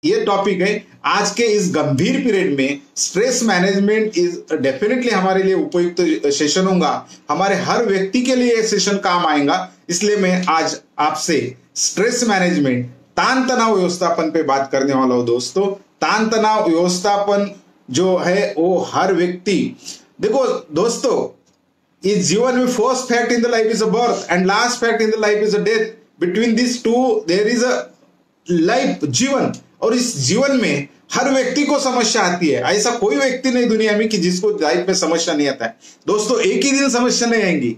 ये टॉपिक है आज के इस गंभीर पीरियड में। स्ट्रेस मैनेजमेंट इज डेफिनेटली हमारे लिए उपयुक्त सेशन होगा, हमारे हर व्यक्ति के लिए सेशन काम आएगा। इसलिए मैं आज आपसे स्ट्रेस मैनेजमेंट, तान तनाव व्यवस्थापन पे बात करने वाला हूं दोस्तों। तान तनाव व्यवस्थापन जो है वो हर व्यक्ति, देखो दोस्तों, इस जीवन में first fact in the life is a birth and last fact in the life is a death. Between this two there is a life, जीवन। और इस जीवन में हर व्यक्ति को समस्या आती है। ऐसा कोई व्यक्ति नहीं दुनिया में कि जिसको लाइफ में समस्या नहीं आता है। दोस्तों, एक ही दिन समस्या नहीं आएंगी,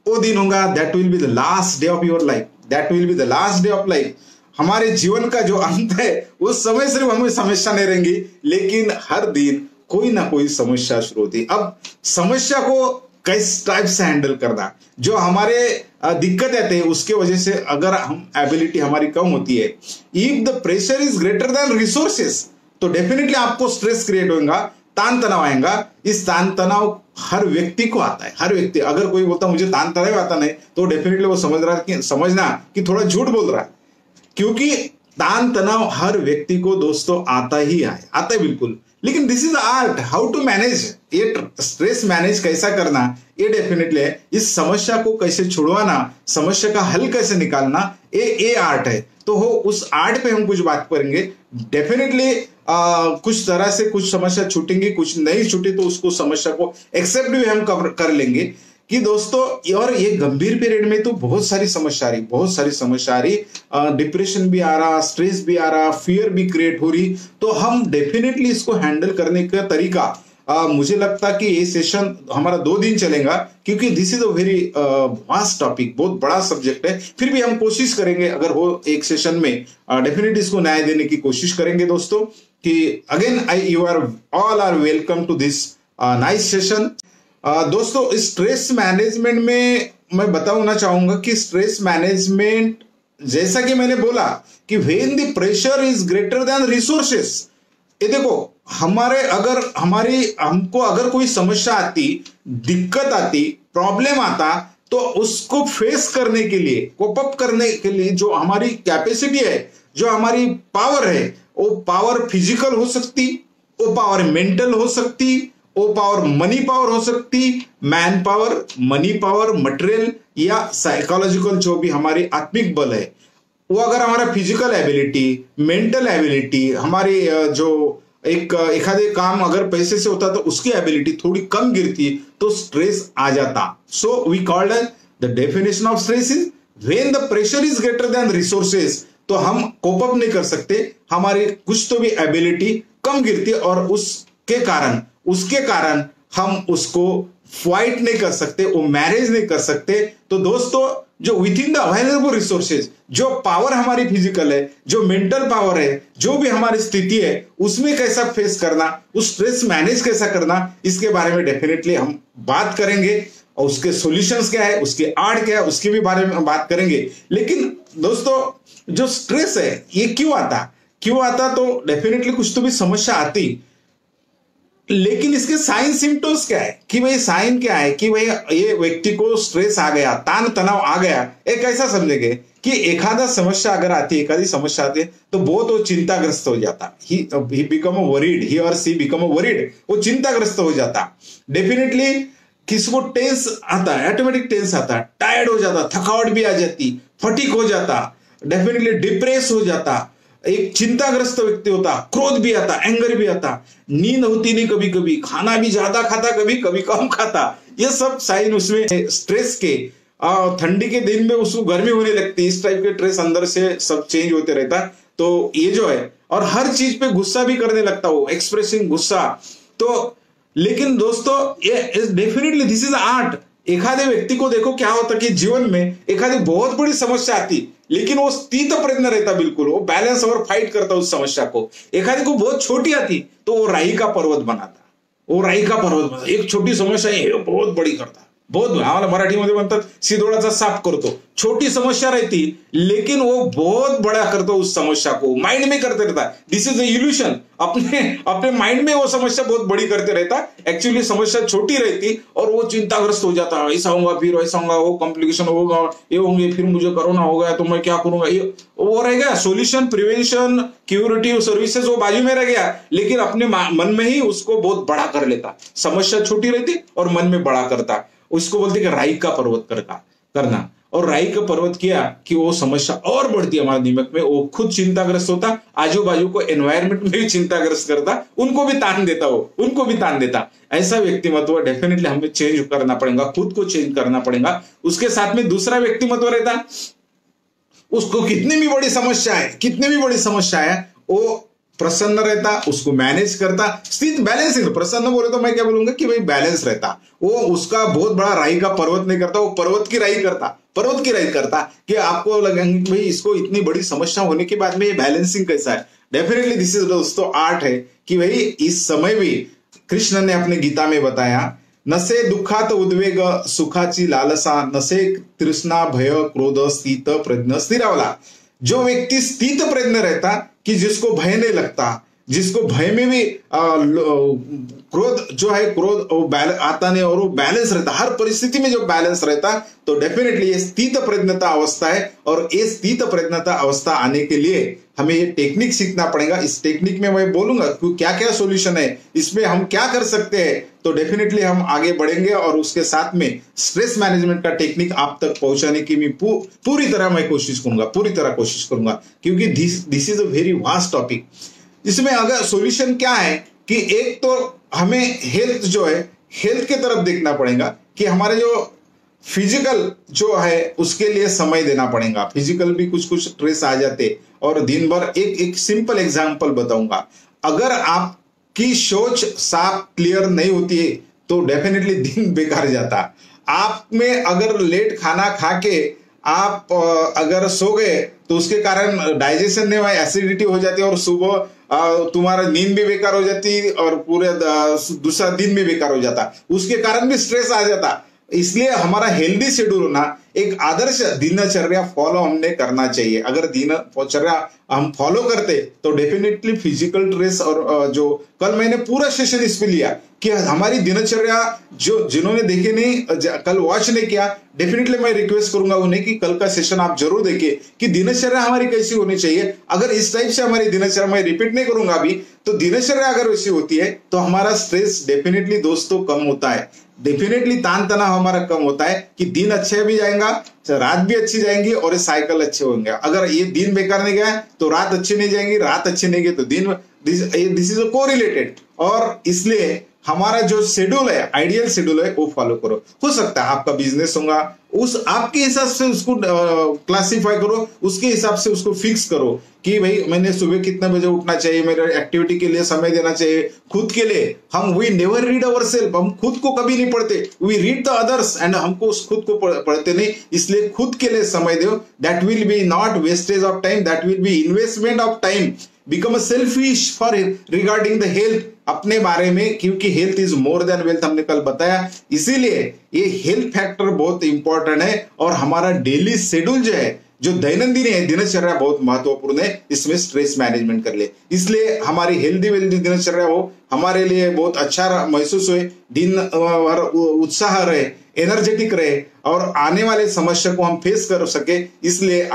वो दिन होगा that will be the last day of your life, that will be the last day of life. हमारे जीवन का जो अंत है उस समय सिर्फ हमें समस्या नहीं रहेंगी, लेकिन हर दिन कोई ना कोई समस्या शुरू होती है। अब समस्या को किस टाइप से हैंडल करना, जो हमारे दिक्कत आते हैं उसके वजह से अगर हम एबिलिटी हमारी कम होती है, if the pressure is greater than resources, तो डेफिनेटली आपको स्ट्रेस क्रिएट होगा, तान तनाव आएगा। इस तान तनाव हर व्यक्ति को आता है। हर व्यक्ति, अगर कोई बोलता मुझे तान तनाव आता नहीं, तो डेफिनेटली वो समझना कि थोड़ा झूठ बोल रहा है, क्योंकि तान तनाव हर व्यक्ति को दोस्तों आता है बिल्कुल। लेकिन this is art, how to manage ये स्ट्रेस, मैनेज कैसा करना, ये डेफिनेटली है। इस समस्या को कैसे छुड़वाना, समस्या का हल कैसे निकालना, ये आर्ट है। तो हो उस आर्ट पे हम कुछ बात करेंगे। डेफिनेटली कुछ तरह से कुछ समस्या छूटेंगी, कुछ नहीं छूटी तो उसको समस्या को एक्सेप्ट भी हम कर लेंगे कि दोस्तों, और ये गंभीर पीरियड में तो बहुत सारी समस्या आ रही, डिप्रेशन भी आ रहा, स्ट्रेस भी आ रहा, फियर भी क्रिएट हो रही। तो हम डेफिनेटली इसको हैंडल करने का तरीका, मुझे लगता कि ये सेशन हमारा 2 दिन चलेगा, क्योंकि this is a very vast topic, बहुत बड़ा सब्जेक्ट है। फिर भी हम कोशिश करेंगे, अगर हो एक सेशन में डेफिनेटली इसको न्याय देने की कोशिश करेंगे दोस्तों। कि again you are all are welcome to this nice session. दोस्तों, स्ट्रेस मैनेजमेंट में मैं बताना चाहूंगा कि स्ट्रेस मैनेजमेंट, जैसा कि मैंने बोला कि when the pressure is greater than resources, ये देखो, हमको अगर कोई समस्या आती, दिक्कत आती, प्रॉब्लम आता, तो उसको फेस करने के लिए, कोप अप करने के लिए जो हमारी कैपेसिटी है, जो हमारी पावर है, वो पावर फिजिकल हो सकती, वो पावर मेंटल हो सकती, वो पावर मनी पावर हो सकती, man power, money power, material या साइकोलॉजिकल जो भी हमारी आत्मिक बल है, वो अगर हमारा फिजिकल एबिलिटी, मेंटल एबिलिटी, हमारी जो एखादे काम अगर पैसे से होता तो उसकी एबिलिटी थोड़ी कम गिरती, तो स्ट्रेस आ जाता। So we called the definition of stress is when the pressure is greater than resources. तो हम कोप अप नहीं कर सकते, हमारी कुछ तो भी एबिलिटी कम गिरती, और उसके कारण हम उसको फाइट नहीं कर सकते, वो मैनेज नहीं कर सकते। तो दोस्तों, जो with in the available resources, जो पावर हमारी फिजिकल है, जो मेंटल पावर है, जो भी हमारी स्थिति है, उसमें कैसा फेस करना, उस स्ट्रेस मैनेज कैसा करना, इसके बारे में डेफिनेटली हम बात करेंगे। और उसके सॉल्यूशंस क्या है, उसके आर्ट क्या है, उसके भी बारे में हम बात करेंगे। लेकिन दोस्तों, जो स्ट्रेस है ये क्यों आता, तो डेफिनेटली कुछ तो भी समस्या आती, लेकिन इसके साइन सिम्टम्स क्या है, कि भाई साइन क्या है कि भाई ये व्यक्ति को स्ट्रेस आ गया, तान तनाव आ गया। एक ऐसा समझेंगे कि एखादी समस्या आती है तो बहुत वो चिंताग्रस्त हो जाता, ही बिकम अ वरीड, ही और सी बिकम अ वरीड, वो चिंताग्रस्त हो जाता। डेफिनेटली किसी को टेंस आता है, ऑटोमेटिक टेंस आता, टायर्ड हो जाता, थकावट भी आ जाती, फटीक हो जाता, डेफिनेटली डिप्रेस हो जाता, एक चिंताग्रस्त व्यक्ति होता, क्रोध भी आता, एंगर भी आता, नींद होती नहीं, कभी कभी खाना भी ज्यादा खाता, कभी कभी कम खाता। ये सब साइन उसमें स्ट्रेस के, ठंडी के दिन में उसको गर्मी होने लगती, इस टाइप के स्ट्रेस अंदर से सब चेंज होते रहता। तो ये जो है, और हर चीज पे गुस्सा भी करने लगता, वो एक्सप्रेसिंग गुस्सा। तो लेकिन दोस्तों, ये डेफिनेटली दिस इज आर्ट। एखादे व्यक्ति को देखो क्या होता कि जीवन में एखादी बहुत बड़ी समस्या आती, लेकिन वो स्थित प्रज्ञ रहता, बिल्कुल वो बैलेंस और फाइट करता उस समस्या को। एखादी को बहुत छोटी आती तो वो राही का पर्वत बनाता, एक छोटी समस्या है बहुत बड़ी करता, बहुत आम्हाला मराठीमध्ये म्हणतात सिधोडाचा साफ करतो. छोटी समस्या रहती लेकिन वो बहुत बड़ा करता उस समस्या को, माइंड में करते रहता. This is illusion. अपने माइंड में वो समस्या बहुत बड़ी करते रहता. एक्चुअली समस्या छोटी रहती और वो चिंताग्रस्त हो जाता. ऐसा होगा फिर वैसा होगा, वो कॉम्प्लिकेशन होगा, ये होंगे, फिर मुझे कोरोना हो गया तो मैं क्या करूंगा. ये वो रह गया. सोल्यूशन, प्रिवेंशन, क्यूरेटिव सर्विसेज वो बाजू में रह गया, लेकिन अपने मन में ही उसको बहुत बड़ा कर लेता. समस्या छोटी रहती और मन में बड़ा करता. उसको बोलते कि राई का पर्वत करना. और राई का पर्वत किया कि वो समस्या और बढ़ती है हमारे दिमाग में. वो खुद चिंताग्रस्त होता, आजू बाजू को एनवायरमेंट में भी चिंताग्रस्त करता, उनको भी तान देता. ऐसा व्यक्तिमत्व डेफिनेटली हमें चेंज करना पड़ेगा, खुद को चेंज करना पड़ेगा. उसके साथ में दूसरा व्यक्तिमत्व रहता, उसको कितनी भी बड़ी समस्या है वो प्रसन्न रहता, उसको मैनेज करता. स्थित बैलेंसिंग. प्रसन्न बोले तो मैं क्या बोलूंगा कि भाई बैलेंस रहता. वो उसका बहुत बड़ा राई का पर्वत नहीं करता, वो पर्वत की राई करता कि आपको लगेंगे भाई इसको इतनी बड़ी समस्या होने के बाद में ये बैलेंसिंग कैसा है. डेफिनेटली दिस इज दोस्तों आर्ट है कि भाई इस समय भी कृष्ण ने अपने गीता में बताया, नसे दुःखात उद्वेग सुखाची लालसा, नसे तृष्णा भय क्रोध स्थित प्रज्ञ स्थिरावला. जो व्यक्ति स्थित प्रज्ञ रहता कि जिसको भय नहीं लगता, जिसको भय में भी क्रोध जो है क्रोध आता नहीं और वो बैलेंस रहता, हर परिस्थिति में जो बैलेंस रहता, तो डेफिनेटली ये स्थित प्रज्ञता अवस्था है. और ये स्थित प्रज्ञता अवस्था आने के लिए हमें ये टेक्निक सीखना पड़ेगा. इस टेक्निक में मैं बोलूंगा क्या क्या सॉल्यूशन है, इसमें हम क्या कर सकते हैं, तो डेफिनेटली हम आगे बढ़ेंगे. और उसके साथ में स्ट्रेस मैनेजमेंट का टेक्निक आप तक पहुंचाने की मैं पूरी तरह कोशिश करूंगा, क्योंकि this is a very vast topic. इसमें अगर सॉल्यूशन क्या है कि एक तो हमें हेल्थ के तरफ देखना पड़ेगा कि हमारे जो फिजिकल जो है उसके लिए समय देना पड़ेगा. फिजिकल भी कुछ स्ट्रेस आ जाते और दिन भर एक सिंपल एग्जांपल बताऊंगा. अगर आपकी सोच साफ क्लियर नहीं होती है तो डेफिनेटली दिन बेकार जाता. आप में अगर लेट खाना खा के आप अगर सो गए तो उसके कारण डाइजेशन नहीं हुआ, एसिडिटी हो जाती है और सुबह तुम्हारा नींद भी बेकार हो जाती और पूरे दूसरा दिन भी बेकार हो जाता. उसके कारण भी स्ट्रेस आ जाता. इसलिए हमारा हेल्दी शेड्यूल होना, एक आदर्श दिनचर्या फॉलो हमने करना चाहिए. अगर दिनचर्या हम फॉलो करते तो डेफिनेटली फिजिकल स्ट्रेस और जो कल मैंने पूरा सेशन इस पे लिया कि हमारी दिनचर्या जो जिन्होंने देखे नहीं कल वॉच नहीं किया, डेफिनेटली मैं रिक्वेस्ट करूंगा उन्हें कि कल का सेशन आप जरूर देखिए कि दिनचर्या हमारी कैसी होनी चाहिए. अगर इस टाइप से हमारी दिनचर्या, मैं रिपीट नहीं करूंगा अभी, तो दिनचर्या अगर वैसी होती है तो हमारा स्ट्रेस डेफिनेटली दोस्तों कम होता है. डेफिनेटली तान तनाव हमारा कम होता है कि दिन अच्छे भी जाएगा, रात भी अच्छी जाएंगी और ये साइकिल अच्छे होंगे. अगर ये दिन बेकार नहीं गया तो रात अच्छी नहीं जाएंगी, रात अच्छी नहीं गई तो दिन. This is correlated. और इसलिए हमारा जो शेड्यूल है, आइडियल शेड्यूल है, वो फॉलो करो. हो सकता है आपका बिजनेस होगा, उस आपके हिसाब से उसको क्लासिफाई करो, उसके हिसाब से उसको फिक्स करो कि भाई मैंने सुबह कितने बजे उठना चाहिए, मेरे एक्टिविटी के लिए समय देना चाहिए. खुद के लिए हम we never read ourself, हम खुद को कभी नहीं पढ़ते. We read the others and हमको खुद को पढ़ते नहीं. इसलिए खुद के लिए समय दो. That will be not wastage of time, that will be investment of time. Become a selfish for regarding the health, अपने बारे में, क्योंकि health is more than wealth हमने कल बताया. इसीलिए ये हेल्थ फैक्टर बहुत इंपॉर्टेंट है. और हमारा डेली शेड्यूल जो है, जो दैनंदिन है, दिनचर्या बहुत महत्वपूर्ण है. इसमें स्ट्रेस मैनेजमेंट कर ले. इसलिए हमारी हेल्दी वेल्दी दिनचर्या हो, हमारे लिए बहुत अच्छा महसूस हो, दिन भर उत्साह रहे, एनर्जेटिक रहे और आने वाले समस्या को हम फेस कर सके. इसलिए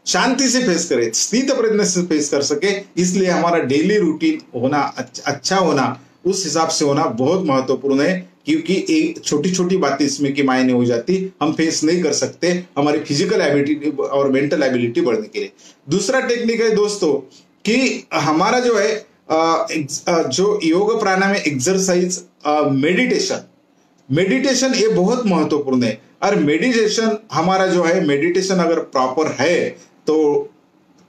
शांति से फेस करें, स्थित प्रज्ञ से फेस कर सके. इसलिए हमारा डेली रूटीन होना, अच्छा होना, उस हिसाब से होना बहुत महत्वपूर्ण है. क्योंकि एक छोटी छोटी बातें इसमें की मायने हो जाती, हम फेस नहीं कर सकते हमारी फिजिकल एबिलिटी और मेंटल एबिलिटी बढ़ने के लिए. दूसरा टेक्निक है दोस्तों कि हमारा जो है जो योग प्राणायाम एक्सरसाइज, मेडिटेशन ये बहुत महत्वपूर्ण है. और मेडिटेशन हमारा जो है, मेडिटेशन अगर प्रॉपर है तो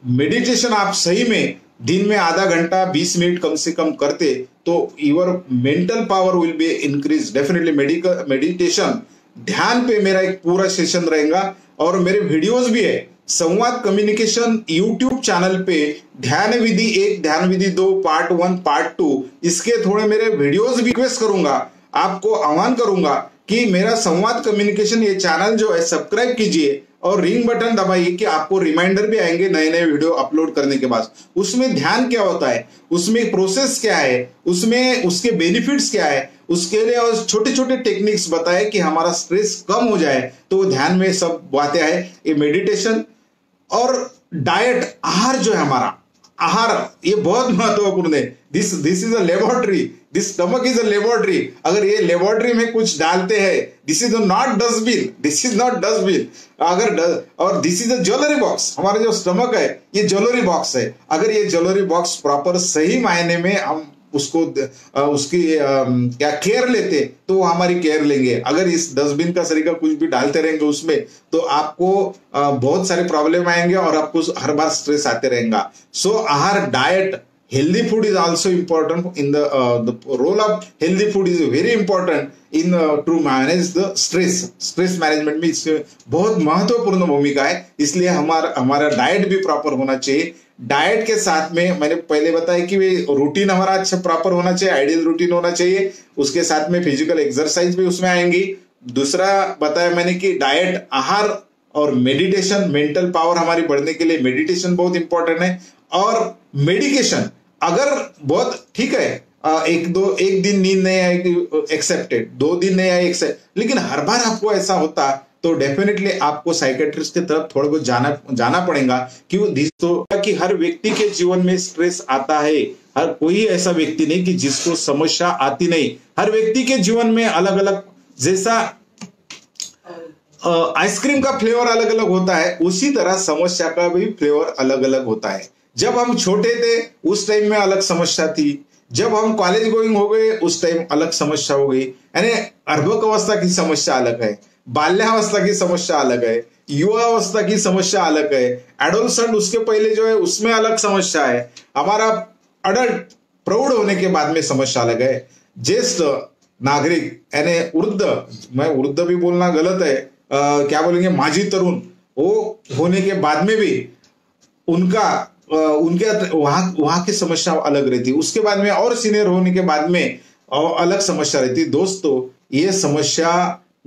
मेडिटेशन आप सही में दिन में आधा घंटा 20 मिनट कम से कम करते तो your mental power will be increase. Definitely meditation ध्यान पे मेरा एक पूरा सेशन रहेगा और मेरे वीडियोस भी है. संवाद कम्युनिकेशन यूट्यूब चैनल पे ध्यान विधि 1, ध्यान विधि 2, पार्ट 1, पार्ट 2, इसके थोड़े मेरे वीडियोस भी रिक्वेस्ट करूंगा, आपको आह्वान करूंगा कि मेरा संवाद कम्युनिकेशन ये चैनल जो है सब्सक्राइब कीजिए और रिंग बटन दबाइए कि आपको रिमाइंडर भी आएंगे नए नए वीडियो अपलोड करने के बाद। उसमें ध्यान क्या होता है, उसमें प्रोसेस क्या है, उसमें उसके बेनिफिट्स क्या है, उसके लिए और छोटे छोटे टेक्निक्स बताए कि हमारा स्ट्रेस कम हो जाए। तो ध्यान में सब बातें है। ये मेडिटेशन और डाइट, आहार जो है हमारा आहार, ये बहुत महत्वपूर्ण है। This is a laboratory, this stomach is a laboratory. अगर ये लेबोरेटरी में कुछ डालते हैं, this is not dustbin, this is not dustbin. और this is a jewellery box. हमारा जो स्टमक है ये ज्वेलरी बॉक्स है। अगर ये ज्वेलरी बॉक्स प्रॉपर सही मायने में हम उसको उसकी क्या केयर लेते तो वो हमारी केयर लेंगे। अगर इस डस्टबिन का सरीका कुछ भी डालते रहेंगे उसमें तो आपको बहुत सारे प्रॉब्लम आएंगे और आपको हर बार स्ट्रेस आते रहेगा। सो आहार, diet, healthy food is also important in the role of healthy food is very important in to manage the stress management में इससे बहुत महत्वपूर्ण भूमिका है। इसलिए हमारा डाइट भी प्रॉपर होना चाहिए। डाइट के साथ में मैंने पहले बताया कि रूटीन हमारा अच्छा प्रॉपर होना चाहिए, आइडियल रूटीन होना चाहिए। उसके साथ में फिजिकल एक्सरसाइज भी उसमें आएंगी। दूसरा बताया मैंने कि डाइट, आहार और मेडिटेशन, मेंटल पावर हमारी बढ़ने के लिए मेडिटेशन बहुत इंपॉर्टेंट है। और मेडिकेशन अगर बहुत ठीक है, एक दिन नींद नहीं आएगी एक्सेप्टेड, 2 दिन नहीं आए एक्सेप्ट, लेकिन हर बार आपको ऐसा होता तो डेफिनेटली आपको साइकेट्रिस्ट की तरफ थोड़ा बहुत जाना पड़ेगा। कि हर व्यक्ति के जीवन में स्ट्रेस आता है। हर कोई ऐसा व्यक्ति नहीं कि जिसको समस्या आती नहीं। हर व्यक्ति के जीवन में अलग अलग, जैसा आइसक्रीम का फ्लेवर अलग अलग होता है उसी तरह समस्या का भी फ्लेवर अलग अलग होता है। जब हम छोटे थे उस टाइम में अलग समस्या थी, जब हम कॉलेज गोइंग हो गए उस टाइम अलग समस्या हो गई। यानी अर्भक अवस्था की समस्या अलग है, बाल्यावस्था की समस्या अलग है, युवावस्था की समस्या अलग है, एडोलसेंट उसके पहले जो है उसमें अलग समस्या है, हमारा अडल्ट प्रौढ़ होने के बाद में समस्या अलग है, ज्येष्ठ नागरिक यानी वृद्ध, मैं वृद्ध भी बोलना गलत है, क्या बोलेंगे माजी तरुण, वो होने के बाद में भी उनके वहां की समस्या अलग रहती। उसके बाद में और सीनियर होने के बाद में अलग समस्या रहती। दोस्तों ये समस्या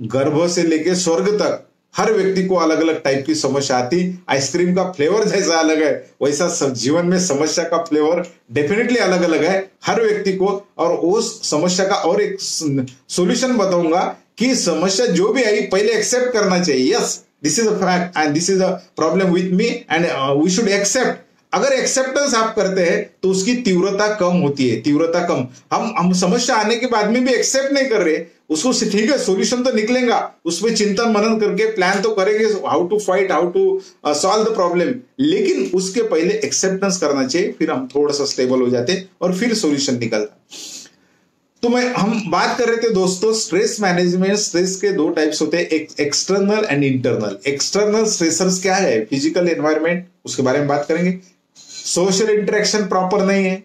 गर्भ से लेके स्वर्ग तक हर व्यक्ति को अलग अलग टाइप की समस्या आती। आइसक्रीम का फ्लेवर जैसा अलग है वैसा जीवन में समस्या का फ्लेवर डेफिनेटली अलग अलग है हर व्यक्ति को। और उस समस्या का और एक सॉल्यूशन बताऊंगा कि समस्या जो भी आई पहले एक्सेप्ट करना चाहिए। Yes, this is a fact and this is a problem with me and we should accept. अगर एक्सेप्टेंस आप करते हैं तो उसकी तीव्रता कम होती है, तीव्रता कम। हम समस्या आने के बाद में भी एक्सेप्ट नहीं कर रहे उसको, ठीक है सोल्यूशन तो निकलेगा, उसमें चिंतन मनन करके प्लान तो करेंगे how to fight, how to solve the problem, लेकिन उसके पहले एक्सेप्टेंस करना चाहिए, फिर हम थोड़ा सा स्टेबल हो जाते और फिर सोल्यूशन निकलता। तो हम बात कर रहे थे दोस्तों स्ट्रेस मैनेजमेंट। स्ट्रेस के 2 टाइप्स होते हैं, external and internal. External stressors क्या है, फिजिकल एनवायरनमेंट, उसके बारे में बात करेंगे। सोशल इंटरेक्शन प्रॉपर नहीं है।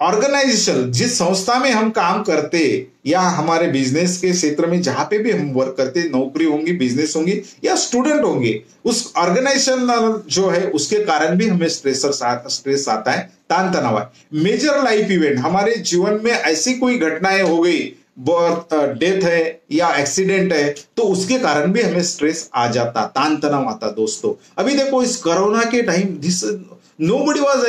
ऑर्गेनाइजेशन, जिस संस्था में हम काम करते या हमारे बिजनेस के क्षेत्र में जहां पे भी हम वर्क करते, नौकरी होंगी, बिजनेस होंगी या स्टूडेंट होंगे, उस ऑर्गेनाइजेशन जो है उसके कारण भी हमें स्ट्रेस आता है, तान तनाव है। मेजर लाइफ इवेंट, हमारे जीवन में ऐसी कोई घटनाएं हो गई, डेथ है या एक्सीडेंट है, तो उसके कारण भी हमें स्ट्रेस आ जाता, तान तनाव आता। दोस्तों अभी देखो इस कोरोना के टाइम nobody was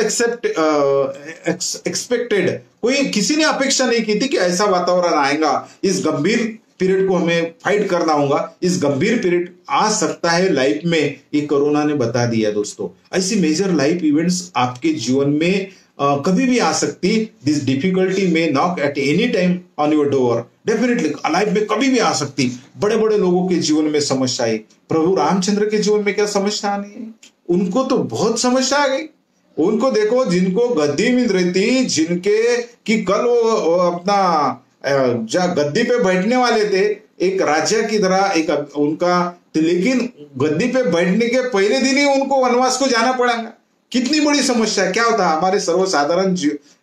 expected, कोई किसी ने अपेक्षा नहीं की थी कि ऐसा वातावरण आएगा, इस गंभीर पीरियड को हमें फाइट करना होगा, इस गंभीर पीरियड आ सकता है लाइफ में, ये कोरोना ने बता दिया। दोस्तों ऐसी मेजर लाइफ इवेंट्स आपके जीवन में कभी भी आ सकती। दिस डिफिकल्टी में knock at any time on your door, definitely life में कभी भी आ सकती। बड़े बड़े लोगों के जीवन में समस्या आई, प्रभु रामचंद्र के जीवन में क्या समस्या नहीं है, उनको तो बहुत समस्या आ गई। उनको देखो जिनको गद्दी मिल रही थी, जिनके कि कल वो अपना जहाँ गद्दी पे बैठने वाले थे एक राजा की तरह एक उनका, लेकिन गद्दी पे बैठने के पहले दिन ही उनको वनवास को जाना पड़ेगा। कितनी बड़ी समस्या। क्या होता है हमारे सर्वसाधारण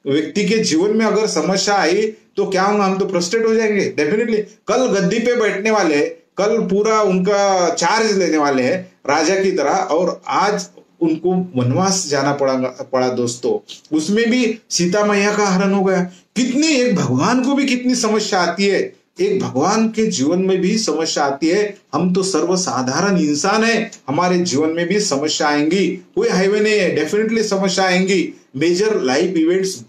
व्यक्ति के जीवन में अगर समस्या आई तो क्या होगा, हम तो फ्रस्ट्रेट हो जाएंगे डेफिनेटली। कल गद्दी पे बैठने वाले, कल पूरा उनका चार्ज लेने वाले हैं राजा की तरह, और आज उनको वनवास जाना पड़ा दोस्तों। उसमें भी सीता मैया का हरण हो गया। कितनी, एक भगवान को भी कितनी समस्या आती है, एक भगवान के जीवन में भी समस्या आती है। हम तो सर्वसाधारण इंसान है, हमारे जीवन में भी समस्या आएंगी, कोई हाईवे नहीं है, डेफिनेटली समस्या आएंगी। मेजर लाइफ इवेंट्स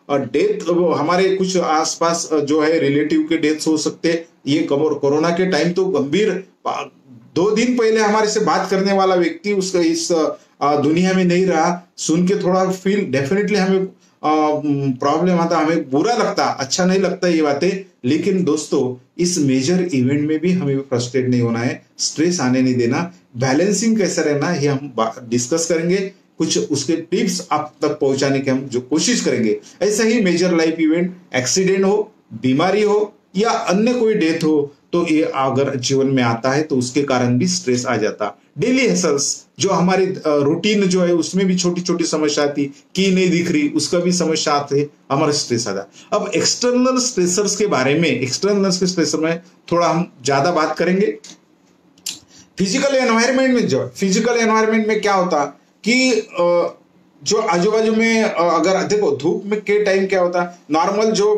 और डेथ, हमारे कुछ आसपास जो है रिलेटिव के डेथ्स हो सकते। ये कोरोना के टाइम तो गंभीर, 2 दिन पहले हमारे से बात करने वाला व्यक्ति उसका इस दुनिया में नहीं रहा। सुन के थोड़ा फील डेफिनेटली हमें प्रॉब्लम आता, हमें बुरा लगता, अच्छा नहीं लगता ये बातें। लेकिन दोस्तों इस मेजर इवेंट में भी हमें फ्रस्ट्रेट नहीं होना है, स्ट्रेस आने नहीं देना, बैलेंसिंग कैसे रहना ये हम डिस्कस करेंगे। कुछ उसके टिप्स आप तक पहुंचाने के हम जो कोशिश करेंगे। ऐसा ही मेजर लाइफ इवेंट, एक्सीडेंट हो, बीमारी हो या अन्य कोई डेथ हो, तो ये अगर जीवन में आता है तो उसके कारण भी स्ट्रेस आ जाता। डेली हेसल्स जो हमारी रूटीन जो है उसमें भी छोटी छोटी समस्या आती, की नहीं दिख रही, उसका भी समस्या आते, हमारा स्ट्रेस आता। अब एक्सटर्नल स्ट्रेसर्स के बारे में, एक्सटर्नल स्ट्रेसर में थोड़ा हम ज्यादा बात करेंगे। फिजिकल एनवायरनमेंट में, जो फिजिकल एनवायरनमेंट में क्या होता कि जो आजू बाजू में अगर देखो धूप में के टाइम क्या होता, नॉर्मल जो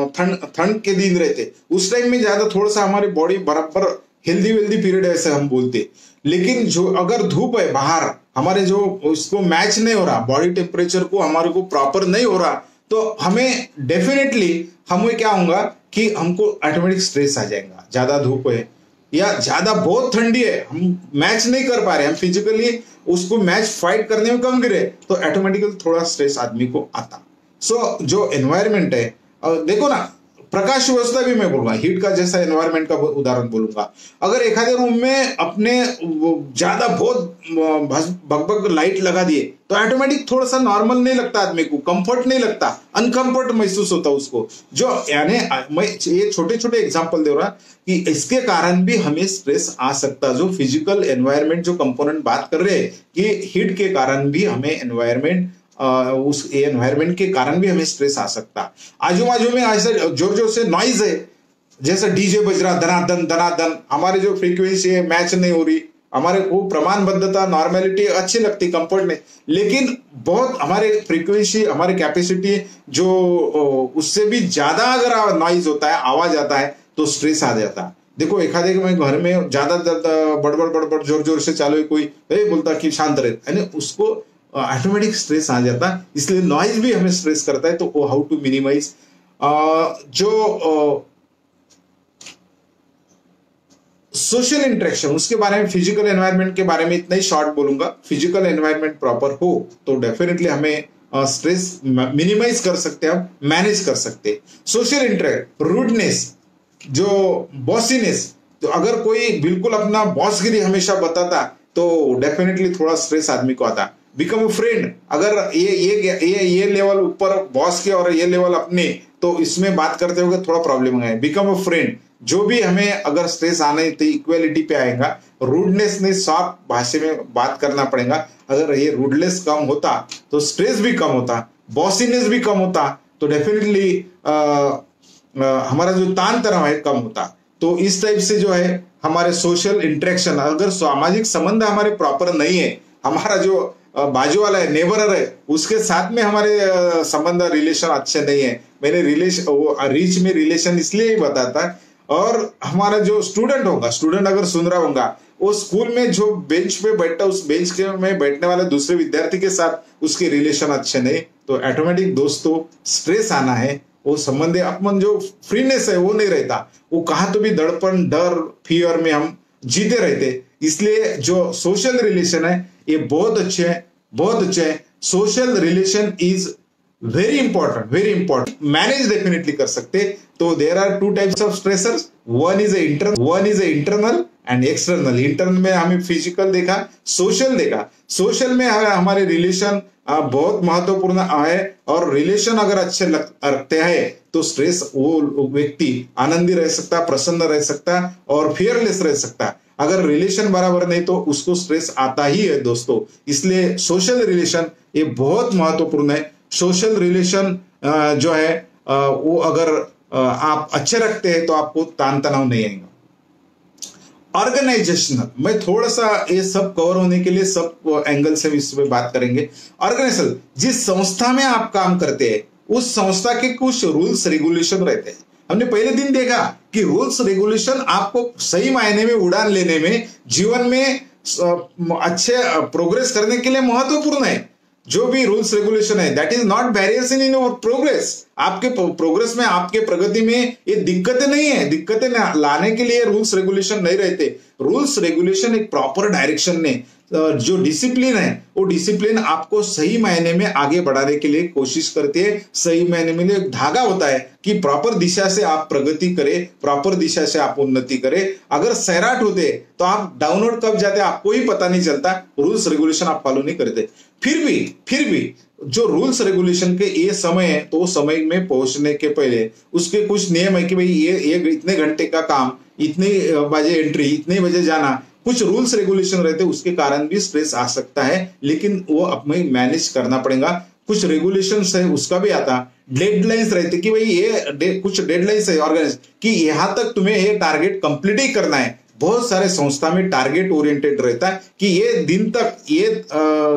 ठंड के दिन रहते उस टाइम में ज्यादा थोड़ा सा हमारी बॉडी बराबर हेल्दी वेल्दी पीरियड ऐसे हम बोलते। लेकिन जो अगर धूप है बाहर, हमारे जो उसको मैच नहीं हो रहा, बॉडी टेम्परेचर को हमारे को प्रॉपर नहीं हो रहा, तो हमें डेफिनेटली हमें क्या होगा कि हमको ऑटोमेटिक स्ट्रेस आ जाएगा। ज्यादा धूप है या ज्यादा बहुत ठंडी है, हम मैच नहीं कर पा रहे, हम फिजिकली उसको मैच फाइट करने में कम गिरे, तो ऑटोमेटिकली थोड़ा स्ट्रेस आदमी को आता। सो जो एनवायरनमेंट है, देखो ना, प्रकाश व्यवस्था भी मैं बोलूंगा, हीट का जैसा एनवायरनमेंट का उदाहरण बोलूंगा। अगर एखादे रूम में अपने ज्यादा बहुत भगभग लाइट लगा दिए तो ऑटोमेटिक थोड़ा सा नॉर्मल नहीं लगता, आदमी को कंफर्ट नहीं लगता, अनकंफर्ट महसूस होता उसको। जो यानी मैं ये छोटे छोटे एग्जांपल दे रहा कि इसके कारण भी हमें स्ट्रेस आ सकता। जो फिजिकल एनवायरनमेंट जो कंपोनेंट बात कर रहे हैं कि हीट के कारण भी हमें एनवायरनमेंट, उस एनवायरनमेंट के कारण भी हमें स्ट्रेस आ सकता। आजू बाजू में ऐसे जोर जोर से नॉइज है, जैसे डीजे बज रहा धनाधन धनाधन, हमारे जो फ्रीक्वेंसी है मैच नहीं हो रही, हमारे को प्रमाणबद्धता नॉर्मेलिटी अच्छी लगती, कंफर्ट में, लेकिन बहुत हमारे फ्रीक्वेंसी, हमारे कैपेसिटी जो उससे भी ज्यादा अगर नॉइज होता है, आवाज आता है, तो स्ट्रेस आ जाता। देखो एखादे में घर में ज्यादा बड़बड़ बड़बड़ जोर जोर से चालू है, कोई बोलता कि शांत रहे, यानी उसको ऑटोमेटिक स्ट्रेस आ जाता। इसलिए नॉइज भी हमें स्ट्रेस करता है। तो हाउ टू मिनिमाइज जो सोशल इंटरेक्शन, उसके बारे में, फिजिकल एनवायरनमेंट के बारे में इतना ही शॉर्ट बोलूंगा। फिजिकल एनवायरनमेंट प्रॉपर हो तो डेफिनेटली हमें स्ट्रेस मिनिमाइज कर सकते हैं, हम मैनेज कर सकते हैं। सोशल इंटरेक्ट, रूडनेस, जो बॉसीनेस, तो अगर कोई बिल्कुल अपना बॉसगिरी हमेशा बताता तो डेफिनेटली थोड़ा स्ट्रेस आदमी को आता। बिकम अ फ्रेंड, अगर ये लेवल ऊपर बॉस के और ये लेवल अपने, तो इसमें बात करते हुए थोड़ा प्रॉब्लम है। बिकम अ फ्रेंड, जो भी हमें अगर स्ट्रेस आने तो इक्वेलिटी पे आएगा। रूडनेस ने सॉफ्ट भाषा में बात करना पड़ेगा। अगर ये रूडनेस कम होता तो स्ट्रेस भी कम होता, बॉसीनेस भी कम होता, तो डेफिनेटली हमारा जो तान तनाव है कम होता। तो इस टाइप से जो है हमारे सोशल इंटरेक्शन, अगर सामाजिक संबंध हमारे प्रॉपर नहीं है, हमारा जो बाजू वाला है, नेबर है, उसके साथ में हमारे संबंध रिलेशन अच्छे नहीं है। मैंने रीच में रिलेशन इसलिए ही बताता है। और हमारा जो स्टूडेंट होगा, स्टूडेंट अगर सुन रहा होगा, वो स्कूल में जो बेंच पे बैठता, उस बेंच के में बैठने वाले दूसरे विद्यार्थी के साथ उसके रिलेशन अच्छे नहीं, तो ऑटोमेटिक दोस्तों स्ट्रेस आना है। वो संबंध, अपन जो फ्रीनेस है वो नहीं रहता, वो कहा तो भी दड़पण, डर, फियर में हम जीते रहते। इसलिए जो सोशल रिलेशन है ये बहुत अच्छे हैं, बहुत अच्छे हैं। Social relation is very important, very important. Manage definitely कर सकते। तो there are 2 types of stressors, one is internal and external. Internal में हमें फिजिकल देखा, सोशल देखा। सोशल में हमारे रिलेशन बहुत महत्वपूर्ण है, और रिलेशन अगर अच्छे रखते हैं तो स्ट्रेस, वो व्यक्ति आनंदी रह सकता, प्रसन्न रह सकता और फियरलेस रह सकता। अगर रिलेशन बराबर नहीं तो उसको स्ट्रेस आता ही है दोस्तों। इसलिए सोशल रिलेशन ये बहुत महत्वपूर्ण है। सोशल रिलेशन जो है वो अगर आप अच्छे रखते हैं तो आपको तान तनाव नहीं आएगा। ऑर्गेनाइजेशनल, मैं थोड़ा सा ये सब कवर होने के लिए सब एंगल से इस पे बात करेंगे। ऑर्गेनाइजेशन, जिस संस्था में आप काम करते हैं उस संस्था के कुछ रूल्स रेगुलेशन रहते हैं। हमने पहले दिन देखा कि रूल्स रेगुलेशन आपको सही मायने में उड़ान लेने में, जीवन में अच्छे प्रोग्रेस करने के लिए महत्वपूर्ण है। जो भी रूल्स रेगुलेशन है that is not barriers in your progress. आपके प्रोग्रेस में, आपके प्रगति में ये दिक्कतें नहीं है। दिक्कतें लाने के लिए रूल्स रेगुलेशन नहीं रहते। रूल्स रेगुलेशन एक प्रॉपर डायरेक्शन में जो डिसिप्लिन है, वो डिसिप्लिन आपको सही मायने में आगे बढ़ाने के लिए कोशिश करती है। सही मायने में एक धागा होता है कि प्रॉपर दिशा से आप प्रगति करें, प्रॉपर दिशा से आप उन्नति करें। अगर सैराट होते तो आप डाउनवर्ड कब जाते आपको ही पता नहीं चलता। रूल्स रेगुलेशन आप फॉलो नहीं करते। फिर भी जो रूल्स रेगुलेशन के ये समय है, तो समय में पहुंचने के पहले उसके कुछ नियम है कि भाई ये इतने घंटे का काम, इतने बजे एंट्री, इतने बजे जाना, कुछ रूल्स रेगुलेशन रहते, उसके कारण भी स्ट्रेस आ सकता है, लेकिन वो अपने मैनेज करना पड़ेगा। कुछ रेगुलेशंस है उसका भी आता, डेडलाइंस रहते कि भाई ये कुछ डेडलाइंस है ऑर्गेनाइज कि यहां तक तुम्हें ये टारगेट कंप्लीट ही करना है। बहुत सारे संस्था में टारगेट ओरिएंटेड रहता है कि ये दिन तक ये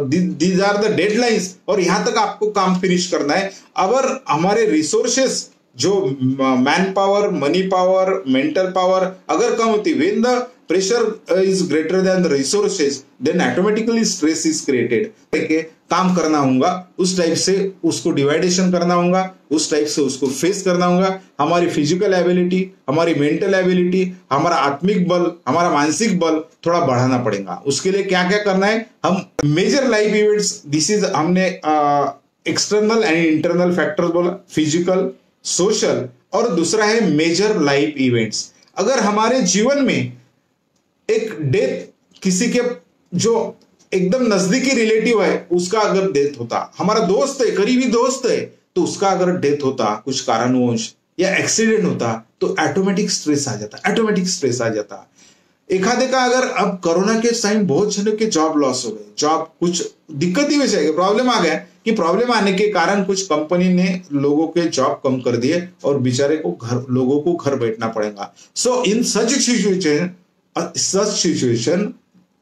दीज आर द डेडलाइंस और यहां तक आपको काम फिनिश करना है। अगर हमारे रिसोर्सेस जो man power, money power, mental power अगर कम होती, when the pressure is greater than the resources, then automatically stress is created. काम करना होगा उस टाइप से, उसको डिवाइडेशन करना होगा उस टाइप से, उसको फेस करना होगा। हमारी फिजिकल एबिलिटी, हमारी मेंटल एबिलिटी, हमारा आत्मिक बल, हमारा मानसिक बल थोड़ा बढ़ाना पड़ेगा। उसके लिए क्या क्या करना है, हम major life events, this is हमने एक्सटर्नल एंड इंटरनल फैक्टर्स बोला, फिजिकल, सोशल, और दूसरा है मेजर लाइफ इवेंट्स। अगर हमारे जीवन में एक डेथ, किसी के जो एकदम नजदीकी रिलेटिव है उसका अगर डेथ होता, हमारा दोस्त है, करीबी दोस्त है, तो उसका अगर डेथ होता कुछ कारणवश या एक्सीडेंट होता, तो ऑटोमेटिक स्ट्रेस आ जाता, ऑटोमेटिक स्ट्रेस आ जाता। एखादे का अगर अब कोरोना के टाइम बहुत जनों के जॉब लॉस हो गए, जॉब कुछ दिक्कत ही वजह है, प्रॉब्लम आ गया कि प्रॉब्लम आने के कारण कुछ कंपनी ने लोगों के जॉब कम कर दिए और बेचारे को लोगों को घर बैठना पड़ेगा। सो इन सच सिचुएशन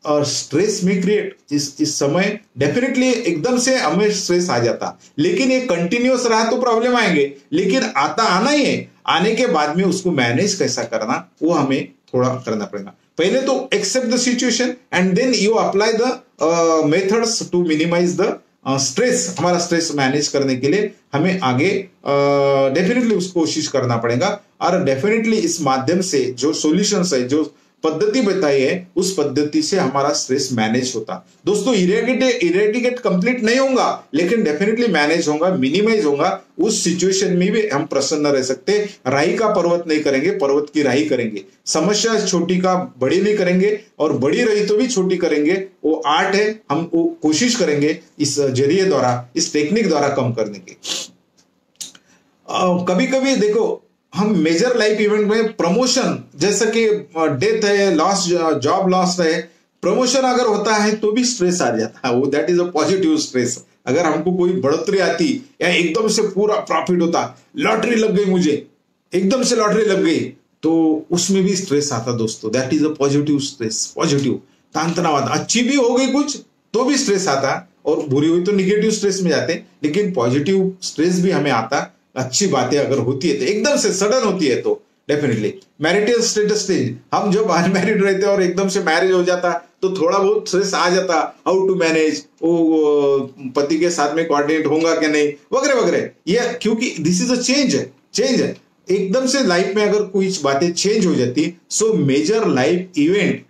और स्ट्रेस में क्रिएट, इस समय डेफिनेटली एकदम से हमें स्ट्रेस आ जाता, लेकिन ये कंटिन्यूअस रहा तो प्रॉब्लम आएंगे, लेकिन आना ही है। आने के बाद में उसको मैनेज कैसा करना, वो हमें थोड़ा करना पड़ेगा। पहले तो accept the situation and then you apply the methods to minimize the stress. हमारा स्ट्रेस मैनेज करने के लिए हमें आगे डेफिनेटली उसको कोशिश करना पड़ेगा, और डेफिनेटली इस माध्यम से जो सॉल्यूशंस है, जो पद्धति बताई है, उस पद्धति से हमारा स्ट्रेस मैनेज होता। दोस्तों इरेडिकेट कंप्लीट नहीं होगा, लेकिन डेफिनेटली मैनेज होगा, मिनिमाइज होगा। उस सिचुएशन में भी हम प्रसन्न रह सकते। राही का पर्वत नहीं करेंगे, पर्वत की राही करेंगे। समस्या छोटी का बड़ी नहीं करेंगे, और बड़ी रही तो भी छोटी करेंगे। वो आर्ट है, हम वो कोशिश करेंगे इस जरिए द्वारा, इस टेक्निक द्वारा कम करने की। कभी कभी देखो, हम मेजर लाइफ इवेंट में प्रमोशन, जैसे कि डेथ है, लॉस, जॉब लॉस है, प्रमोशन अगर होता है तो भी स्ट्रेस आ जाता है। वो that is a positive stress. अगर हमको कोई बढ़ोतरी आती या एकदम से पूरा प्रॉफिट होता, लॉटरी लग गई, मुझे एकदम से लॉटरी लग गई, तो उसमें भी स्ट्रेस आता दोस्तों। That is a positive stress, positive तानतनाव आता। अच्छी भी हो गई कुछ तो भी स्ट्रेस आता, और बुरी हुई तो निगेटिव स्ट्रेस में जाते, लेकिन पॉजिटिव स्ट्रेस भी हमें आता। अच्छी बातें अगर होती है तो, एकदम से सडन होती है तो डेफिनेटली। मैरिटल स्टेटस चेंज, हम जब अनमैरिड रहते और एकदम से मैरिज हो जाता तो थोड़ा बहुत स्ट्रेस आ जाता, हाउ टू मैनेज, वो पति के साथ में कोऑर्डिनेट होगा कि नहीं, वगैरह वगैरह। ये क्योंकि दिस इज अ चेंज है। एकदम से लाइफ में अगर कुछ बातें चेंज हो जाती, so major life event,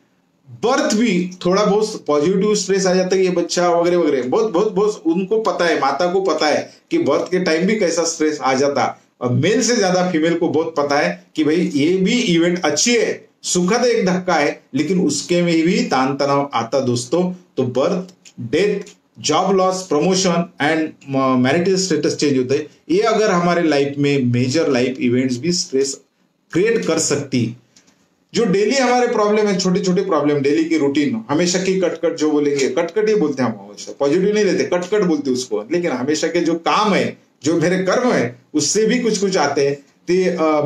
birth भी थोड़ा बहुत पॉजिटिव स्ट्रेस आ जाता है, ये बच्चा वगैरह वगैरह, बहुत उनको पता है, माता को पता है कि बर्थ के टाइम भी कैसा स्ट्रेस आ जाता। और मेल से ज्यादा फीमेल को बहुत पता है कि भाई ये भी इवेंट अच्छी है, सुखद एक धक्का है, लेकिन उसके में भी तान तनाव आता दोस्तों। तो birth, death, job loss, promotion and marital status change होते हैं। ये अगर हमारे लाइफ में मेजर लाइफ इवेंट्स भी स्ट्रेस क्रिएट कर सकती। जो डेली हमारे प्रॉब्लम है, छोटे छोटे प्रॉब्लम, डेली की रूटीन, हमेशा की कटकट जो बोलेंगे, कटकट ही बोलते हैं हम, हमेशा पॉजिटिव नहीं लेते, कटकट बोलते उसको। लेकिन हमेशा के जो काम है, जो मेरे कर्म है, उससे भी कुछ कुछ आते हैं।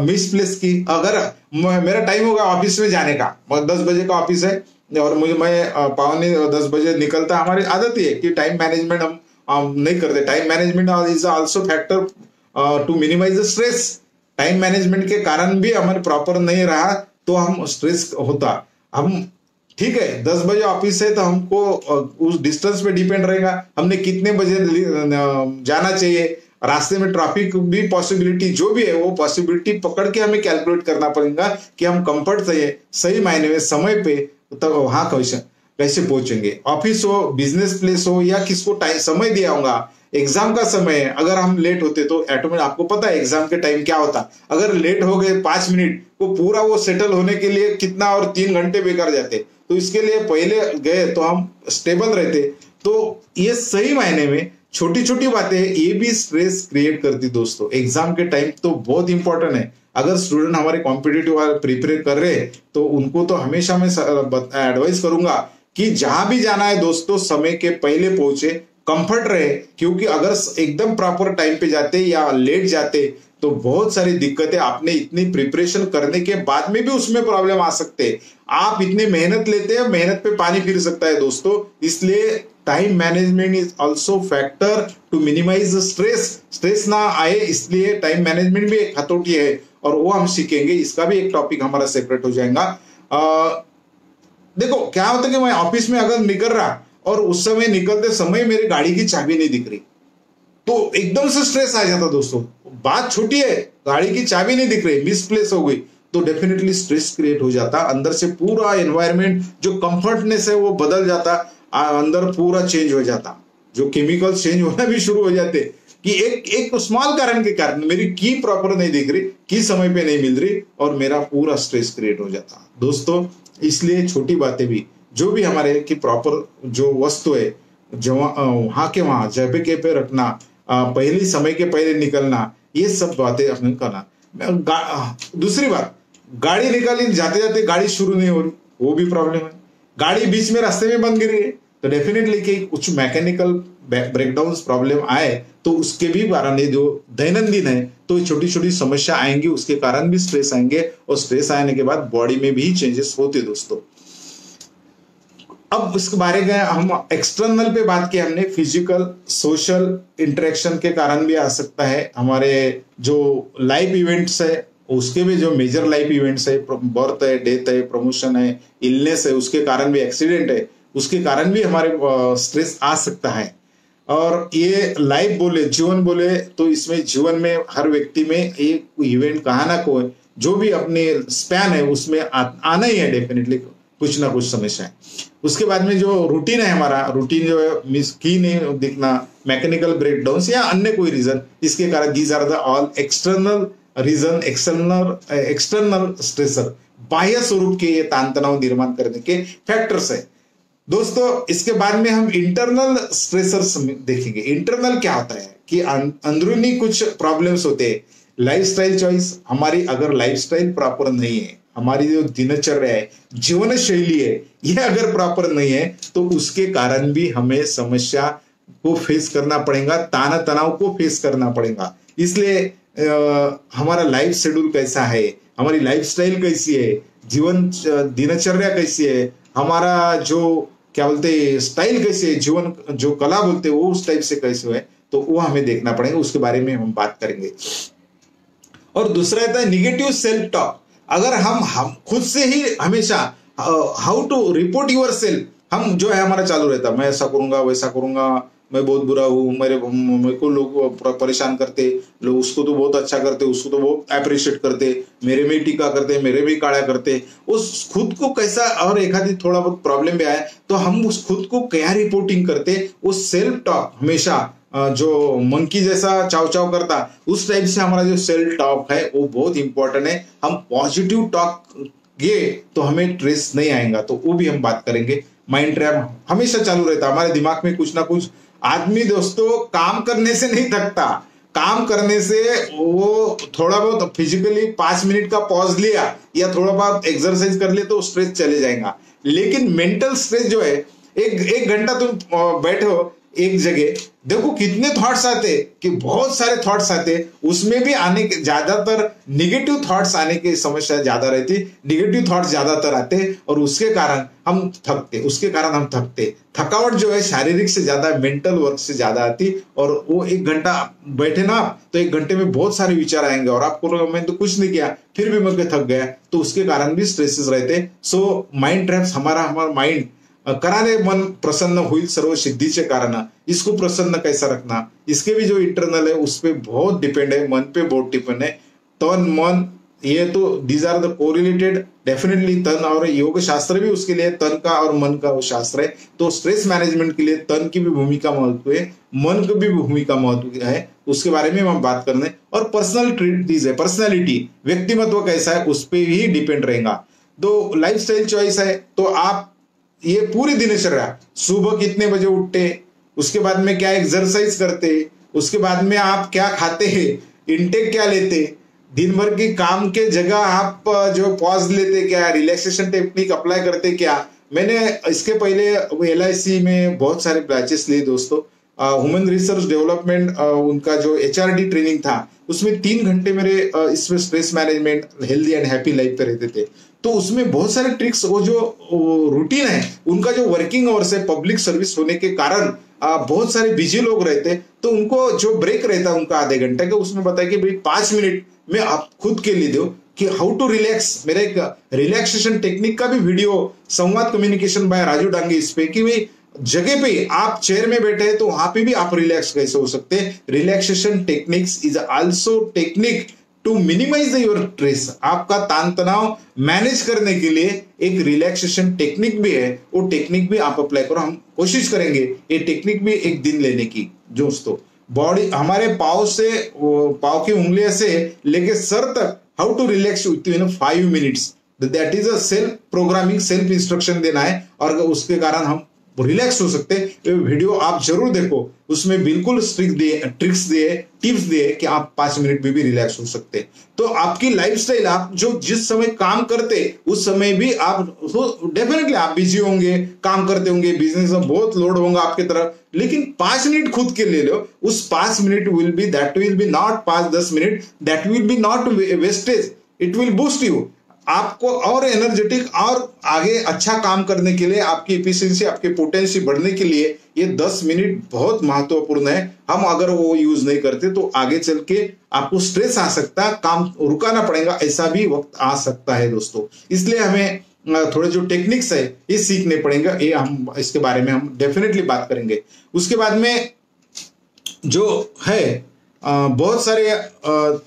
मिस प्लेस की, अगर मेरा टाइम होगा ऑफिस में जाने का, 10 बजे का ऑफिस है और मैं 9:45 बजे निकलता, हमारी आदत ही है कि टाइम मैनेजमेंट हम नहीं करते। Time management is also factor to minimize the stress. Time management के कारण भी हमारे प्रॉपर नहीं रहा तो हम स्ट्रेस होता। हम ठीक है 10 बजे ऑफिस है तो हमको उस डिस्टेंस पे डिपेंड रहेगा, हमने कितने बजे जाना चाहिए, रास्ते में ट्रैफिक भी पॉसिबिलिटी जो भी है वो पॉसिबिलिटी पकड़ के हमें कैलकुलेट करना पड़ेगा कि हम कंफर्ट से सही मायने में समय पे तब वहां कैसे पहुंचेंगे। ऑफिस हो, बिजनेस प्लेस हो, या किसको टाइम समय दिया होगा, एग्जाम का समय है, अगर हम लेट होते तो ऑटोमेटिक आपको पता है एग्जाम के टाइम क्या होता, अगर लेट हो गए 5 मिनट वो पूरा वो सेटल होने के लिए कितना और 3 घंटे बेकार जाते। तो इसके लिए पहले गए तो हम स्टेबल रहते। तो ये सही मायने में छोटी छोटी बातें ये भी स्ट्रेस क्रिएट करती दोस्तों। एग्जाम के टाइम तो बहुत इंपॉर्टेंट है। अगर स्टूडेंट हमारे कॉम्पिटिटिव प्रिपेयर कर रहे हैं तो उनको तो हमेशा मैं एडवाइस करूंगा कि जहां भी जाना है दोस्तों समय के पहले पहुंचे, कंफर्ट रहे, क्योंकि अगर एकदम प्रॉपर टाइम पे जाते या लेट जाते तो बहुत सारी दिक्कतें, आपने इतनी प्रिपरेशन करने के बाद में भी उसमें प्रॉब्लम आ सकते हैं। आप इतनी मेहनत लेते हैं, मेहनत पे पानी फिर सकता है दोस्तों। इसलिए time management is also factor to minimize stress ना आए, इसलिए टाइम मैनेजमेंट भी एक हथौटी है और वो हम सीखेंगे। इसका भी एक टॉपिक हमारा सेपरेट हो जाएगा। देखो क्या होता है कि मैं ऑफिस में अगर निकल रहा और उस समय निकलते समय मेरी गाड़ी की चाबी नहीं दिख रही तो एकदम से स्ट्रेस आ जाता दोस्तों। बात छोटी है, गाड़ी की चाबी नहीं दिख रही, मिसप्लेस हो गई तो डेफिनेटली स्ट्रेस क्रिएट हो जाता। अंदर से पूरा एनवायरनमेंट जो कंफर्टनेस है वो बदल जाता, अंदर पूरा चेंज हो जाता, जो केमिकल चेंज होना भी शुरू हो जाते कि एक स्मॉल कारण के कारण मेरी की प्रॉपर नहीं दिख रही, की समय पे नहीं मिल रही और मेरा पूरा स्ट्रेस क्रिएट हो जाता दोस्तों। इसलिए छोटी बातें भी जो भी हमारे की प्रॉपर जो वस्तु है जो वहां के वहां जगह के पे रखना, पहले समय के पहले निकलना, ये सब बातें हमें करना। दूसरी बात, गाड़ी निकाली जाते जाते गाड़ी शुरू नहीं हो रही, वो भी प्रॉब्लम है। गाड़ी बीच में रास्ते में बंद गिरी है तो डेफिनेटली कि कुछ मैकेनिकल ब्रेकडाउन प्रॉब्लम आए तो उसके भी कारण जो दैनंदिन है तो छोटी छोटी समस्या आएंगी, उसके कारण भी स्ट्रेस आएंगे और स्ट्रेस आने के बाद बॉडी में भी चेंजेस होते दोस्तों। अब इसके बारे में हम एक्सटर्नल पे बात की हमने, फिजिकल सोशल इंटरेक्शन के कारण भी आ सकता है। हमारे जो लाइफ इवेंट्स है उसके भी जो मेजर लाइफ इवेंट्स है, बर्थ है, डेथ है, प्रमोशन है, इलनेस है, उसके कारण भी, एक्सीडेंट है उसके कारण भी हमारे स्ट्रेस आ सकता है। और ये लाइफ बोले, जीवन बोले तो इसमें जीवन में हर व्यक्ति में एक इवेंट कहा ना कोई जो भी अपने स्पैन है उसमें आना ही है डेफिनेटली कुछ ना कुछ समस्या है। उसके बाद में जो रूटीन है हमारा, रूटीन जो है मिस की नहीं दिखना, मैकेनिकल ब्रेकडाउन या अन्य कोई रीजन, इसके कारण these are the all external reason, external stressor, बाह्य स्वरूप के ये तान तनाव निर्माण करने के फैक्टर्स है दोस्तों। इसके बाद में हम इंटरनल स्ट्रेसर्स देखेंगे। इंटरनल क्या होता है कि अंदरूनी कुछ प्रॉब्लम्स होते हैं। लाइफस्टाइल चॉइस, हमारी अगर लाइफस्टाइल प्रॉपर नहीं है, हमारी जो दिनचर्या है, जीवन शैली है, यह अगर प्रॉपर नहीं है तो उसके कारण भी हमें समस्या को फेस करना पड़ेगा, ताना तनाव को फेस करना पड़ेगा। इसलिए हमारा लाइफ शेड्यूल कैसा है, हमारी लाइफस्टाइल कैसी है, जीवन दिनचर्या कैसी है, हमारा जो क्या बोलते हैं स्टाइल कैसे है, जीवन जो कला बोलते हैं वो उस टाइप से कैसे है, तो वो हमें देखना पड़ेगा। उसके बारे में हम बात करेंगे। और दूसरा रहता है निगेटिव सेल्फ टॉक। अगर हम खुद से ही हमेशा how to report yourself, हम जो है हमारा चालू रहता, मैं ऐसा करूंगा वैसा करूंगा, मैं बहुत बुरा हूँ, मेरे को लोग परेशान करते, लोग उसको तो बहुत अच्छा करते, उसको तो बहुत अप्रिशिएट करते, मेरे में टीका करते, मेरे में काड़ा करते, उस खुद को कैसा, और एक आधी थोड़ा बहुत प्रॉब्लम भी आए तो हम उस खुद को क्या रिपोर्टिंग करते, उस सेल्फ टॉक हमेशा जो मंकी जैसा चाव चाव करता, उस टाइप से हमारा जो सेल्फ टॉक है वो बहुत इंपॉर्टेंट है। हम पॉजिटिव टॉक ये तो हमें स्ट्रेस नहीं आएगा, तो वो भी हम बात करेंगे। माइंड ट्रैप हमेशा चालू रहता, हमारे दिमाग में कुछ ना कुछ। आदमी दोस्तों काम करने से नहीं थकता, काम करने से वो थोड़ा बहुत फिजिकली 5 मिनट का पॉज लिया या थोड़ा बहुत एक्सरसाइज कर लिया तो स्ट्रेस चले जाएगा। लेकिन मेंटल स्ट्रेस जो है, एक घंटा तुम बैठो एक जगह, देखो कितने थॉट्स आते कि बहुत सारे थॉट्स आते, उसमें भी आने के ज्यादातर निगेटिव थॉट्स आने की समस्या ज्यादा रहती, निगेटिव थॉट्स ज्यादातर आते और उसके कारण हम थकते। थकावट जो है शारीरिक से ज्यादा मेंटल वर्क से ज्यादा आती, और वो 1 घंटा बैठे ना तो 1 घंटे में बहुत सारे विचार आएंगे और आपको लगा मैंने तो कुछ नहीं किया फिर भी मैं थक गया, तो उसके कारण भी स्ट्रेसेस रहते। सो माइंड ट्रैप्स हमारा माइंड कराने मन प्रसन्न हुई सर्व सिद्धीचे कारण, इसको प्रसन्न कैसा रखना, इसके भी जो इंटरनल है उस पर बहुत डिपेंड है, मन पे बहुत डिपेंड है। तन मन ये तो these are the correlated, definitely तन और योग शास्त्र भी उसके लिए तन का और मन का वो शास्त्र है। तो स्ट्रेस मैनेजमेंट के लिए तन की भी भूमिका महत्व है, मन की भी भूमिका महत्व है, उसके बारे में हम बात करने। और पर्सनल ट्रीटीज है, पर्सनैलिटी व्यक्तिमत्व कैसा है उस पर ही डिपेंड रहेगा। तो लाइफ स्टाइल चॉइस है, तो आप ये पूरी दिनचर्या सुबह कितने बजे उठते, उसके बाद में क्या एक्सरसाइज करते, उसके बाद में आप क्या खाते हैं, इनटेक क्या लेते, दिन भर की काम के जगह आप जो पॉज लेते क्या, रिलैक्सेशन टेक्निक अप्लाई करते क्या। मैंने इसके पहले LIC में बहुत सारे बैचेस लिए दोस्तों, ह्यूमन रिसोर्स डेवलपमेंट उनका जो HRD ट्रेनिंग था उसमें 3 घंटे मेरे इसमें stress management healthy and happy life पे रहते थे। तो उसमें बहुत सारे ट्रिक्स, वो जो रूटीन है उनका जो वर्किंग आवर्स है, पब्लिक सर्विस होने के कारण बहुत सारे बिजी लोग रहते, तो उनको जो ब्रेक रहता है उनका आधे घंटे का, उसमें बताया कि भाई 5 मिनट में आप खुद के लिए दो कि हाउ टू रिलैक्स। मेरा एक रिलैक्सेशन टेक्निक का भी वीडियो संवाद कम्युनिकेशन बाय राजू डांगे इस पे, कि भाई जगह पे आप चेयर में बैठे हैं तो वहां पे भी आप रिलैक्स कैसे हो सकते हैं। Relaxation techniques is also technique to minimize your stress, आपका तान तनाव मैनेज करने के लिए एक रिलैक्सेशन टेक्निक भी है, वो टेक्निक भी आप अप्लाई करो। हम कोशिश करेंगे ये टेक्निक भी एक दिन लेने की दोस्तों। बॉडी हमारे पाँव से, पाँव की उंगलियों से लेके सर तक how to relax within 5 minutes, that is a self programming, self instruction देना है और उसके कारण हम रिलैक्स हो सकते हैं। वीडियो आप जरूर देखो, उसमें बिल्कुल ट्रिक्स दिए, टिप्स दिए कि आप 5 मिनट में भी रिलैक्स हो सकते हैं। तो आपकी लाइफस्टाइल, आप जो जिस समय काम करते उस समय भी आप डेफिनेटली आप बिजी होंगे, काम करते होंगे, बिजनेस में बहुत लोड होगा आपकी तरफ, लेकिन 5 मिनट खुद के ले लो। उस 5 minute will be not 5-10 minute, that will be not wastage, it will boost you, आपको और एनर्जेटिक और आगे अच्छा काम करने के लिए, आपकी एफिशिएंसी, आपके पोटेंसी बढ़ने के लिए ये 10 मिनट बहुत महत्वपूर्ण है। हम अगर वो यूज नहीं करते तो आगे चल के आपको स्ट्रेस आ सकता है, काम रुकाना पड़ेगा, ऐसा भी वक्त आ सकता है दोस्तों। इसलिए हमें थोड़े जो टेक्निक्स है ये सीखने पड़ेंगे, ये हम इसके बारे में हम डेफिनेटली बात करेंगे। उसके बाद में जो है बहुत सारे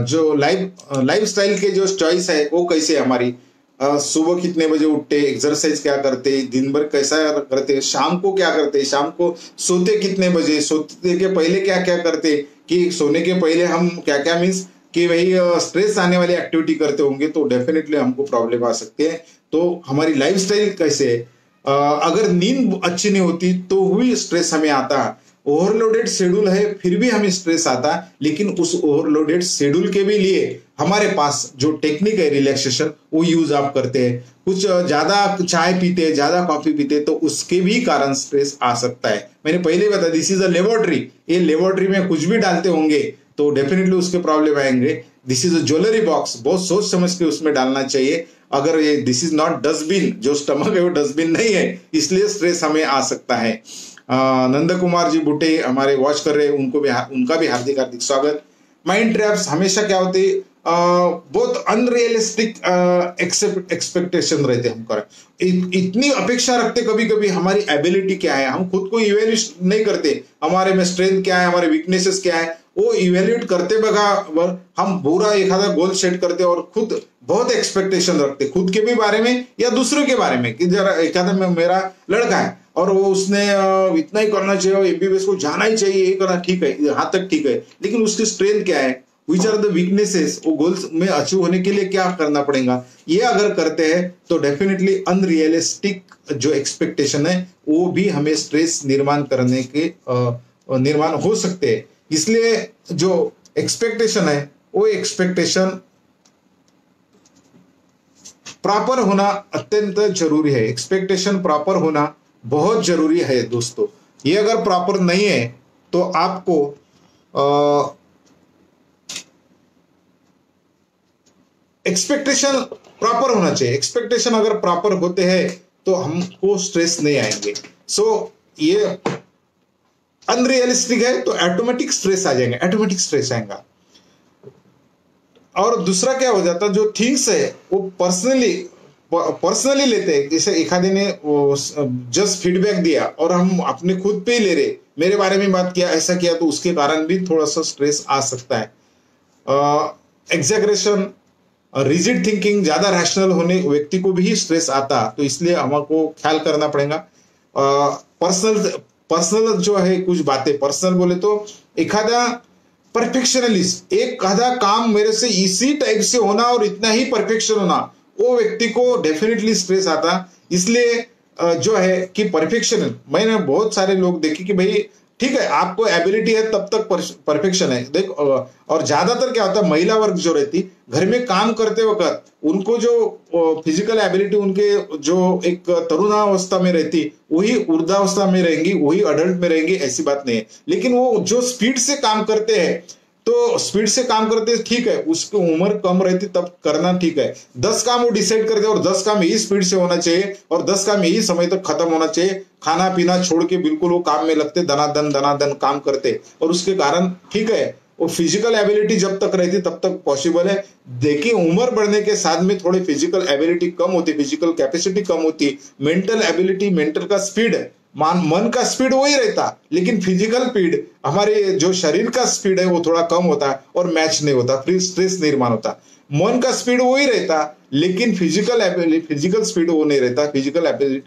जो लाइफ स्टाइल के जो चॉइस है वो कैसे है हमारी, सुबह कितने बजे उठते, एक्सरसाइज क्या करते, दिन भर कैसा करते, शाम को क्या करते, शाम को सोते कितने बजे, सोते के पहले क्या क्या करते, कि सोने के पहले हम क्या क्या मीन्स कि भाई स्ट्रेस आने वाली एक्टिविटी करते होंगे तो डेफिनेटली हमको प्रॉब्लम आ सकती है। तो हमारी लाइफ स्टाइल कैसे है, अगर नींद अच्छी नहीं होती तो हुई स्ट्रेस हमें आता है, ओवरलोडेड शेड्यूल है फिर भी हमें स्ट्रेस आता है, लेकिन उस ओवरलोडेड शेड्यूल के भी लिए हमारे पास जो टेक्निक है रिलैक्सेशन वो यूज आप करते हैं, कुछ ज्यादा चाय पीते, ज्यादा कॉफी पीते तो उसके भी कारण स्ट्रेस आ सकता है। मैंने पहले बताया दिस इज अ लेबोरेटरी, ये लेबोरेटरी में कुछ भी डालते होंगे तो डेफिनेटली उसके प्रॉब्लम आएंगे। This is a jewellery box, बहुत सोच समझ के उसमें डालना चाहिए। अगर ये दिस इज नॉट डस्टबिन, जो स्टमक है वो डस्टबिन नहीं है, इसलिए स्ट्रेस हमें आ सकता है। नंद कुमार जी बुटे हमारे वॉच कर रहे हैं, उनका भी हार्दिक हार्दिक स्वागत। माइंड ट्रैप्स हमेशा क्या होते, बहुत अनरियलिस्टिक एक्सपेक्टेशन रहते हमको, इतनी अपेक्षा रखते कभी कभी हमारी एबिलिटी क्या है, हम खुद को इवेल्यूएट नहीं करते, हमारे में स्ट्रेंथ क्या है, हमारे वीकनेसेस क्या है, वो इवेल्यूएट करते बगैर हम पूरा एखादा गोल सेट करते और खुद बहुत एक्सपेक्टेशन रखते खुद के भी बारे में या दूसरों के बारे में, कि जरा एखादा मेरा लड़का है और वो उसने इतना ही करना चाहिए, MBBS को जाना ही चाहिए, ये करना ठीक है, यहाँ तक ठीक है, लेकिन उसकी स्ट्रेंथ क्या है, विच आर द वीकनेसेस, वो गोल्स में अचीव होने के लिए क्या करना पड़ेगा, ये अगर करते हैं तो डेफिनेटली अनरियलिस्टिक जो एक्सपेक्टेशन है वो भी हमें स्ट्रेस निर्माण करने के निर्माण हो सकते हैं। इसलिए जो एक्सपेक्टेशन है वो एक्सपेक्टेशन प्रॉपर होना अत्यंत जरूरी है, एक्सपेक्टेशन प्रॉपर होना बहुत जरूरी है दोस्तों। ये अगर प्रॉपर नहीं है तो आपको एक्सपेक्टेशन प्रॉपर होना चाहिए। एक्सपेक्टेशन अगर प्रॉपर होते हैं तो हमको स्ट्रेस नहीं आएंगे। सो ये अनरियलिस्टिक है तो ऑटोमेटिक स्ट्रेस आ जाएंगे, ऑटोमेटिक स्ट्रेस आएगा। और दूसरा क्या हो जाता है, जो थिंग्स है वो पर्सनली लेते हैं। जैसे एखादे ने जस्ट फीडबैक दिया और हम अपने खुद पे ही ले रहे, मेरे बारे में बात किया, ऐसा किया, तो उसके कारण भी थोड़ा सा स्ट्रेस आ सकता है। एग्जैगरेशन, रिजिड थिंकिंग, ज्यादा रैशनल होने व्यक्ति को भी स्ट्रेस आता, तो इसलिए हमको ख्याल करना पड़ेगा। पर्सनल जो है कुछ बातें पर्सनल बोले तो एखादा परफेक्शनलिस्ट, एखादा काम मेरे से इसी टाइप से होना और इतना ही परफेक्शन होना, वो व्यक्ति को डेफिनेटली स्ट्रेस आता। इसलिए जो है कि परफेक्शन, मैंने बहुत सारे लोग देखे कि भाई ठीक है आपको एबिलिटी है तब तक परफेक्शन है। देख, और ज्यादातर क्या होता है, महिला वर्ग जो रहती घर में काम करते वक्त उनको जो फिजिकल एबिलिटी उनके जो एक तरुणावस्था में रहती वही वृद्धावस्था में रहेंगी, वही अडल्ट में रहेंगी, ऐसी बात नहीं है। लेकिन वो जो स्पीड से काम करते हैं, तो स्पीड से काम करते ठीक है, उसकी उम्र कम रहती तब करना ठीक है। 10 काम वो डिसाइड करते और 10 काम यही स्पीड से होना चाहिए और 10 काम यही समय तक खत्म होना चाहिए। खाना पीना छोड़ के बिल्कुल वो काम में लगते, दनादन काम करते, और उसके कारण ठीक है वो फिजिकल एबिलिटी जब तक रहती तब तक पॉसिबल है। देखिए उम्र बढ़ने के साथ में थोड़ी फिजिकल एबिलिटी कम होती, फिजिकल कैपेसिटी कम होती, मेंटल एबिलिटी, मेंटल का स्पीड है, मन का स्पीड वही रहता, लेकिन फिजिकल स्पीड, हमारे जो शरीर का स्पीड है वो थोड़ा कम होता है और मैच नहीं होता, फिर स्ट्रेस निर्माण होता। मन का स्पीड वही रहता लेकिन फिजिकल स्पीड वो नहीं रहता, फिजिकल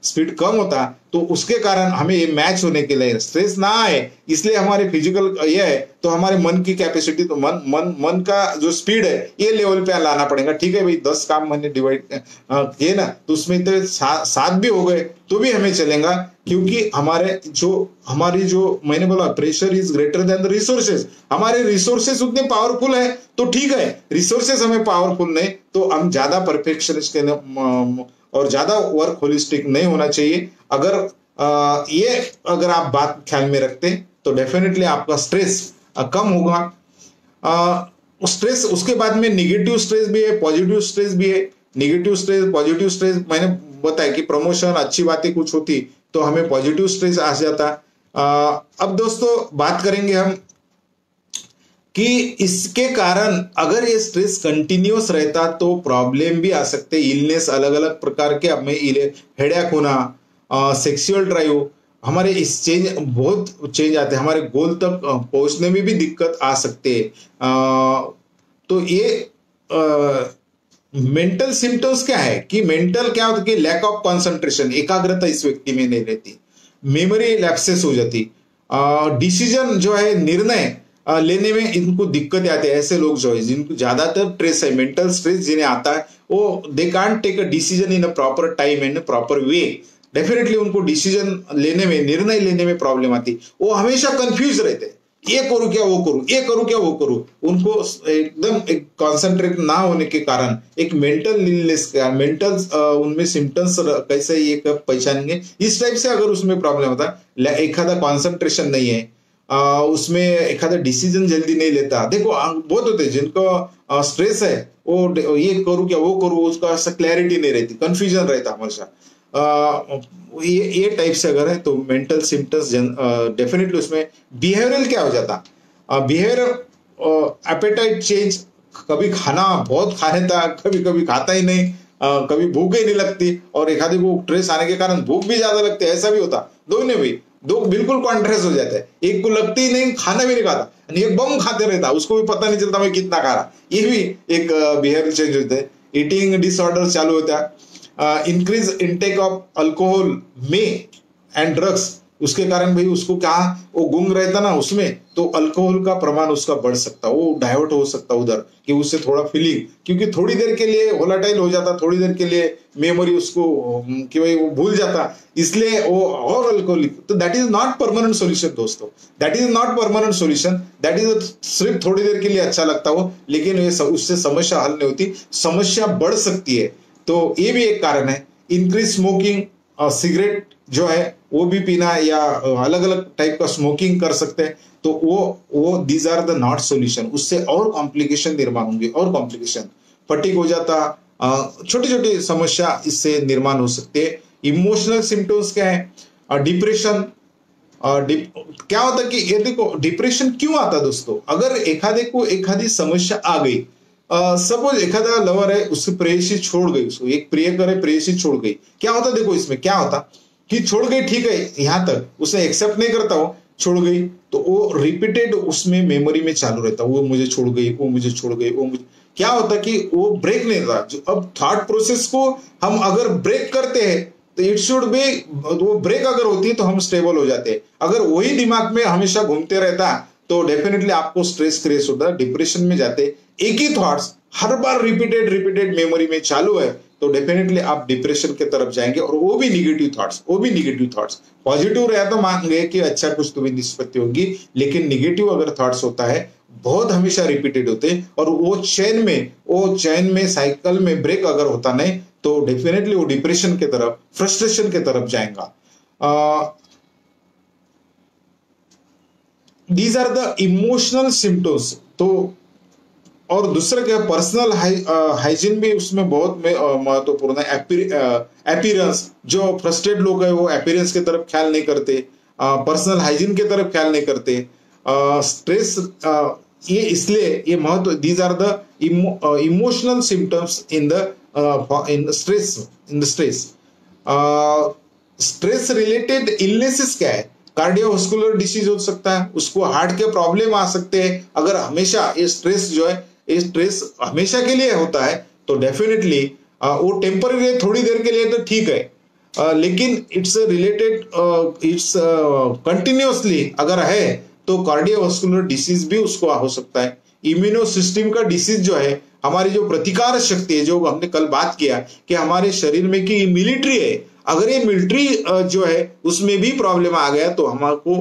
स्पीड कम होता, तो उसके कारण हमें ये मैच होने के लिए स्ट्रेस ना आए, इसलिए हमारे फिजिकल ये है तो हमारे मन की कैपेसिटी, तो मन का जो स्पीड है ये लेवल पे लाना पड़ेगा। ठीक है भाई 10 काम मैंने डिवाइड किए ना, तो उसमें तो 7 भी हो गए तो भी हमें चलेगा, क्योंकि हमारी जो मैंने बोला pressure is greater than the resources. हमारे रिसोर्सेज उतने पावरफुल है तो ठीक है, रिसोर्सेज हमें पावरफुल नहीं तो हम ज्यादा परफेक्शनिस्ट और ज्यादा वर्क होलिस्टिक नहीं होना चाहिए। अगर आप बात ख्याल में रखते तो डेफिनेटली आपका स्ट्रेस कम होगा। स्ट्रेस उसके बाद में निगेटिव स्ट्रेस भी है, पॉजिटिव स्ट्रेस भी है। निगेटिव स्ट्रेस, पॉजिटिव स्ट्रेस मैंने बताया कि प्रमोशन अच्छी बातें कुछ होती तो हमें पॉजिटिव स्ट्रेस आ जाता। अब दोस्तों बात करेंगे हम कि इसके कारण अगर ये स्ट्रेस कंटिन्यूस रहता तो प्रॉब्लम भी आ सकते, इलनेस, अलग अलग प्रकार के हमें हेडेक होना, सेक्सुअल ड्राइव, हमारे इस बहुत चेंज आते हैं, हमारे गोल तक पहुंचने में भी दिक्कत आ सकते हैं। तो ये मेंटल सिम्टम्स क्या है कि मेंटल क्या होता है कि लैक ऑफ कंसंट्रेशन, एकाग्रता इस व्यक्ति में नहीं रहती, मेमोरी लैप्सेस हो जाती, डिसीजन जो है निर्णय लेने में इनको दिक्कत आती है। ऐसे लोग जो है जिनको ज्यादातर स्ट्रेस है, मेंटल स्ट्रेस जिन्हें आता है, वो they can't take a decision in a proper time and proper way. Definitely उनको डिसीजन लेने में, निर्णय लेने में प्रॉब्लम आती, वो हमेशा कंफ्यूज रहते, ये करूं क्या वो करूं, ये करूं क्या वो करूं। उनको एकदम एक कॉन्सेंट्रेट ना होने के कारण एक मेंटल इलनेस का मेंटल उनमें सिम्टम्स कैसे ये कब पहचानेंगे, इस टाइप से अगर उसमें प्रॉब्लम होता है, एखादा कॉन्सेंट्रेशन नहीं है, उसमें एखादा डिसीजन जल्दी नहीं लेता। देखो बहुत होते जिनको स्ट्रेस है, वो ये करूं क्या वो करूं, उसका ऐसा क्लैरिटी नहीं रहती, कंफ्यूजन रहता हमेशा। ये टाइप से अगर है तो मेंटल सिम्टम्स डेफिनेटली उसमें। बिहेवियरल क्या हो जाता, बिहेवियर एपेटाइट चेंज, कभी खाना बहुत खा लेता, कभी कभी खाता ही नहीं, कभी भूख ही नहीं लगती, और एखादे को स्ट्रेस आने के कारण भूख भी ज्यादा लगती है, ऐसा भी होता। दोनों भी दो बिल्कुल कॉन्ट्रास्ट हो जाता है, एक को लगती ही नहीं, खाना भी नहीं खाता, एक बम खाते रहता, उसको भी पता नहीं चलता मैं कितना खा रहा। ये भी एक बिहेवियर चेंज होता है। ईटिंग डिसऑर्डर चालू होता है, इंक्रीज इनटेक ऑफ अल्कोहल में एंड ड्रग्स, उसके कारण भाई उसको क्या वो गुंग रहता ना उसमें, तो अल्कोहल का प्रमाण उसका बढ़ सकता, वो डाइवर्ट हो सकता उधर कि उससे थोड़ा फीलिंग, क्योंकि थोड़ी देर के लिए वोलाटाइल हो जाता, थोड़ी देर के लिए मेमोरी उसको कि भाई वो भूल जाता, इसलिए वो और अल्कोहलिक। तो that is not permanent solution दोस्तों, that is not permanent solution, that is सिर्फ थोड़ी देर के लिए अच्छा लगता हो, लेकिन ये उससे समस्या हल नहीं होती, समस्या बढ़ सकती है। तो ये भी एक कारण है। इंक्रीज स्मोकिंग, सिगरेट जो है वो भी पीना या अलग अलग टाइप का स्मोकिंग कर सकते हैं, तो वो these are the not solution. उससे और कॉम्प्लिकेशन निर्माण होंगे, और कॉम्प्लिकेशन, फटीग हो जाता, छोटी छोटी समस्या इससे निर्माण हो सकते हैं। इमोशनल सिम्टम्स क्या है? डिप्रेशन। क्या होता है कि ये देखो, डिप्रेशन क्यों आता दोस्तों? अगर एखादे को एखादी समस्या आ गई, सपोज एखादा लवर है, उसकी प्रेयसी छोड़ गई, उसको एक प्रियकर है, प्रेयसी छोड़ गई, क्या होता? देखो इसमें क्या होता कि छोड़ गई, ठीक है, यहां तक उसे एक्सेप्ट नहीं करता, वो छोड़ गई, तो वो रिपीटेड उसमें मेमोरी में चालू रहता, वो मुझे छोड़ गई, वो मुझे छोड़ गई, वो मुझे, क्या होता कि वो ब्रेक नहीं रहा। अब थॉट प्रोसेस को हम अगर ब्रेक करते हैं तो इट शुड बी, वो ब्रेक अगर होती है तो हम स्टेबल हो जाते हैं। अगर वही दिमाग में हमेशा घूमते रहता तो डेफिनेटली आपको स्ट्रेस क्रिएट होता, डिप्रेशन में जाते। एक ही थॉट्स हर बार रिपीटेड रिपीटेड मेमोरी में चालू है तो डेफिनेटली आप डिप्रेशन के तरफ जाएंगे, और वो भी निगेटिव थॉट्स, वो भी निगेटिव थॉट्स। पॉजिटिव रहा तो मान गए कि अच्छा कुछ तो भी निष्पत्ति होगी, लेकिन निगेटिव अगर थॉट्स होता है बहुत हमेशा रिपीटेड होते, और वो चैन में साइकिल में ब्रेक अगर होता नहीं तो डेफिनेटली वो डिप्रेशन के तरफ, फ्रस्ट्रेशन के तरफ जाएगा। These are the emotional symptoms. तो और दूसरा क्या, पर्सनल हाइजीन भी उसमें बहुत महत्वपूर्ण है। अपीयरेंस, जो फ्रस्ट्रेट लोग है वो अपीयरेंस की तरफ ख्याल नहीं करते, पर्सनल हाइजीन की तरफ ख्याल नहीं करते। स्ट्रेस, ये इसलिए ये महत्व, these are the emotional symptoms in the stress. Stress related illnesses क्या है? कार्डियोवास्कुलर डिसीज हो सकता है, उसको हार्ट के प्रॉब्लम आ सकते हैं। अगर हमेशा ये स्ट्रेस जो है, ये स्ट्रेस हमेशा के लिए होता है तो डेफिनेटली वो टेम्पररी है, थोड़ी देर के लिए तो ठीक है, लेकिन इट्स रिलेटेड, इट्स कंटिन्यूअसली अगर है तो कार्डियोवास्कुलर डिसीज भी उसको हो सकता है। इम्यूनो सिस्टम का डिसीज जो है, हमारी जो प्रतिकार शक्ति है, जो हमने कल बात किया कि हमारे शरीर में की मिलिट्री है, अगर ये मिलिट्री जो है उसमें भी प्रॉब्लम आ गया तो हमको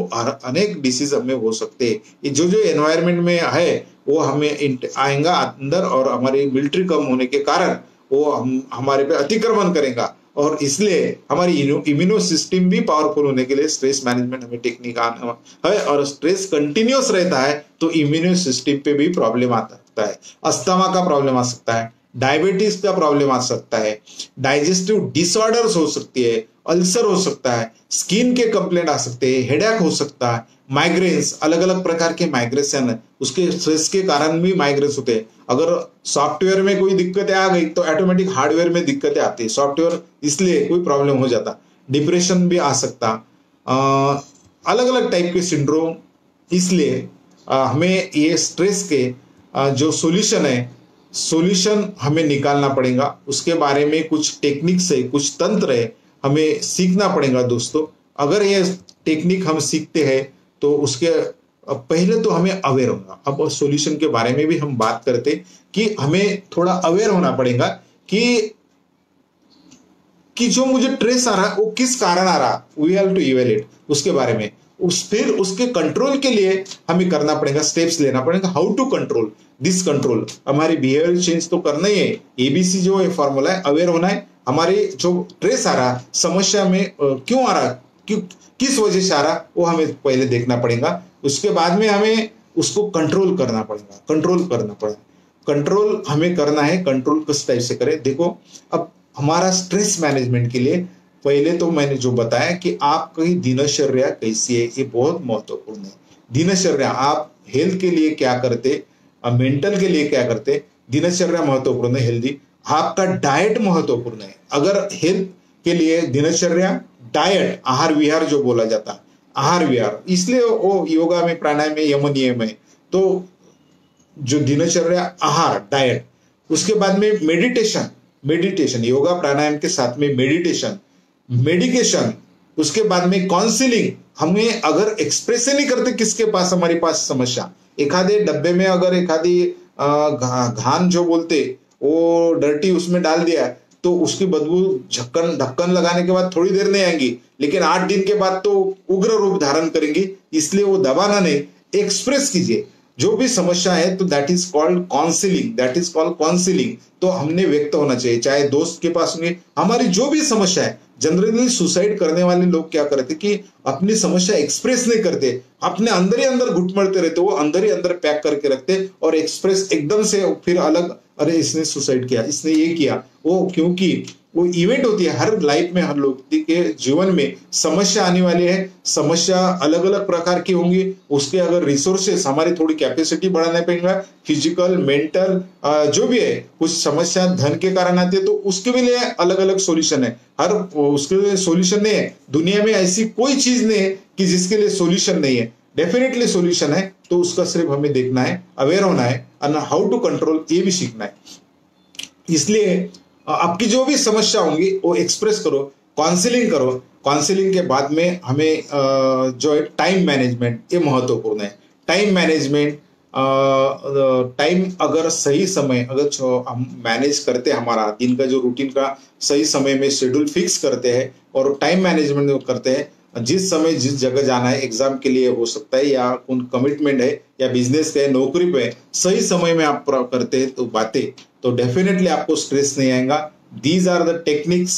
अनेक डिसीज हमें हो सकते हैं। ये जो एनवायरमेंट में है वो हमें आएगा अंदर, और हमारी मिलिट्री कम होने के कारण वो हमारे पे अतिक्रमण करेगा, और इसलिए हमारी इम्यूनो सिस्टम भी पावरफुल होने के लिए स्ट्रेस मैनेजमेंट हमें टेक्निक आना है। और स्ट्रेस कंटिन्यूस रहता है तो इम्यूनो सिस्टम पे भी प्रॉब्लम आ सकता है, अस्थमा का प्रॉब्लम आ सकता है, डायबिटीज का प्रॉब्लम आ सकता है, डाइजेस्टिव डिसऑर्डर्स हो सकती है, अल्सर हो सकता है, स्किन के कंप्लेंट आ सकते हैं, हेडेक हो सकता है, माइग्रेन्स, अलग अलग प्रकार के माइग्रेशन है, उसके स्ट्रेस के कारण भी माइग्रेन्स होते हैं। अगर सॉफ्टवेयर में कोई दिक्कतें आ गई तो ऑटोमेटिक हार्डवेयर में दिक्कतें आती है, सॉफ्टवेयर इसलिए कोई प्रॉब्लम हो जाता, डिप्रेशन भी आ सकता, अलग अलग टाइप के सिंड्रोम। इसलिए हमें ये स्ट्रेस के जो सॉल्यूशन है, सॉल्यूशन हमें निकालना पड़ेगा, उसके बारे में कुछ टेक्निक्स है, कुछ तंत्र है, हमें सीखना पड़ेगा दोस्तों। अगर ये टेक्निक हम सीखते हैं तो उसके पहले तो हमें अवेयर होना। अब सॉल्यूशन के बारे में भी हम बात करते कि हमें थोड़ा अवेयर होना पड़ेगा कि जो मुझे स्ट्रेस आ रहा है वो किस कारण आ रहा, वी हैव टू इवैल्यूएट उसके बारे में। फिर उसके कंट्रोल के लिए हमें करना पड़ेगा, स्टेप्स लेना पड़ेगा, how to control this control. हमारी बिहेवियर चेंज तो करना ही है, एबीसी जो है फॉर्मूला है, अवेयर होना है, हमारे जो स्ट्रेस आ रहा, समस्या में क्यों आ रहा, किस वजह से आ रहा, वो हमें पहले देखना पड़ेगा। उसके बाद में हमें उसको कंट्रोल करना पड़ेगा, कंट्रोल हमें करना है। कंट्रोल किस टाइप से करें? देखो, अब हमारा स्ट्रेस मैनेजमेंट के लिए पहले तो मैंने जो बताया कि आपकी दिनचर्या कैसी है, ये बहुत महत्वपूर्ण है। दिनचर्या, आप हेल्थ के लिए क्या करते, मेंटल के लिए क्या करते, दिनचर्या महत्वपूर्ण है। हेल्दी आपका डाइट महत्वपूर्ण है। अगर हेल्थ के लिए दिनचर्या, डाइट, आहार विहार जो बोला जाता है, आहार विहार, इसलिए वो योगा में, प्राणायाम में यम नियम है। तो जो दिनचर्या, आहार, डाइट, उसके बाद में मेडिटेशन, योगा प्राणायाम के साथ में मेडिकेशन, उसके बाद में काउंसलिंग। हमें अगर एक्सप्रेस नहीं करते किसके पास, हमारे पास समस्या, एखादे डब्बे में अगर एखादी घान जो बोलते वो डर्टी उसमें डाल दिया तो उसकी बदबू ढक्कन लगाने के बाद थोड़ी देर नहीं आएंगी, लेकिन 8 दिन के बाद तो उग्र रूप धारण करेंगी। इसलिए वो दबाना नहीं, एक्सप्रेस कीजिए जो भी समस्या है, तो दैट इज कॉल्ड काउंसलिंग। तो हमने व्यक्त होना चाहिए, चाहे दोस्त के पास में हमारी जो भी समस्या है, जनरली सुसाइड करने वाले लोग क्या करते कि अपनी समस्या एक्सप्रेस नहीं करते, अपने अंदर ही अंदर घुटमड़ते रहते, वो अंदर ही अंदर पैक करके रखते और एक्सप्रेस एकदम से फिर अलग, अरे इसने सुसाइड किया, इसने ये किया वो, क्योंकि वो इवेंट होती है हर लाइफ में, हर व्यक्ति के जीवन में समस्या आने वाली है, समस्या अलग अलग प्रकार की होंगी, उसके अगर रिसोर्सेस हमारी थोड़ी कैपेसिटी बढ़ाने पड़ेगा, फिजिकल मेंटल जो भी है, कुछ समस्या धन के कारण आती है तो उसके भी लिए अलग अलग सॉल्यूशन है, हर उसके लिए सॉल्यूशन नहीं है, दुनिया में ऐसी कोई चीज नहीं है कि जिसके लिए सॉल्यूशन नहीं है, डेफिनेटली सॉल्यूशन है, तो उसका सिर्फ हमें देखना है, अवेयर होना है और हाउ टू कंट्रोल ये भी सीखना है। इसलिए आपकी जो भी समस्या होंगी वो एक्सप्रेस करो, काउंसलिंग करो, काउंसलिंग के बाद में हमें जो है टाइम मैनेजमेंट ये महत्वपूर्ण है। टाइम मैनेजमेंट, टाइम अगर सही समय अगर हम मैनेज करते हैं, हमारा दिन का जो रूटीन का सही समय में शेड्यूल फिक्स करते हैं और टाइम मैनेजमेंट करते हैं, जिस समय जिस जगह जाना है, एग्जाम के लिए हो सकता है या कौन कमिटमेंट है या बिजनेस का है, नौकरी पे है, सही समय में आप करते हैं तो बातें, तो डेफिनेटली आपको स्ट्रेस नहीं आएगा। These are the techniques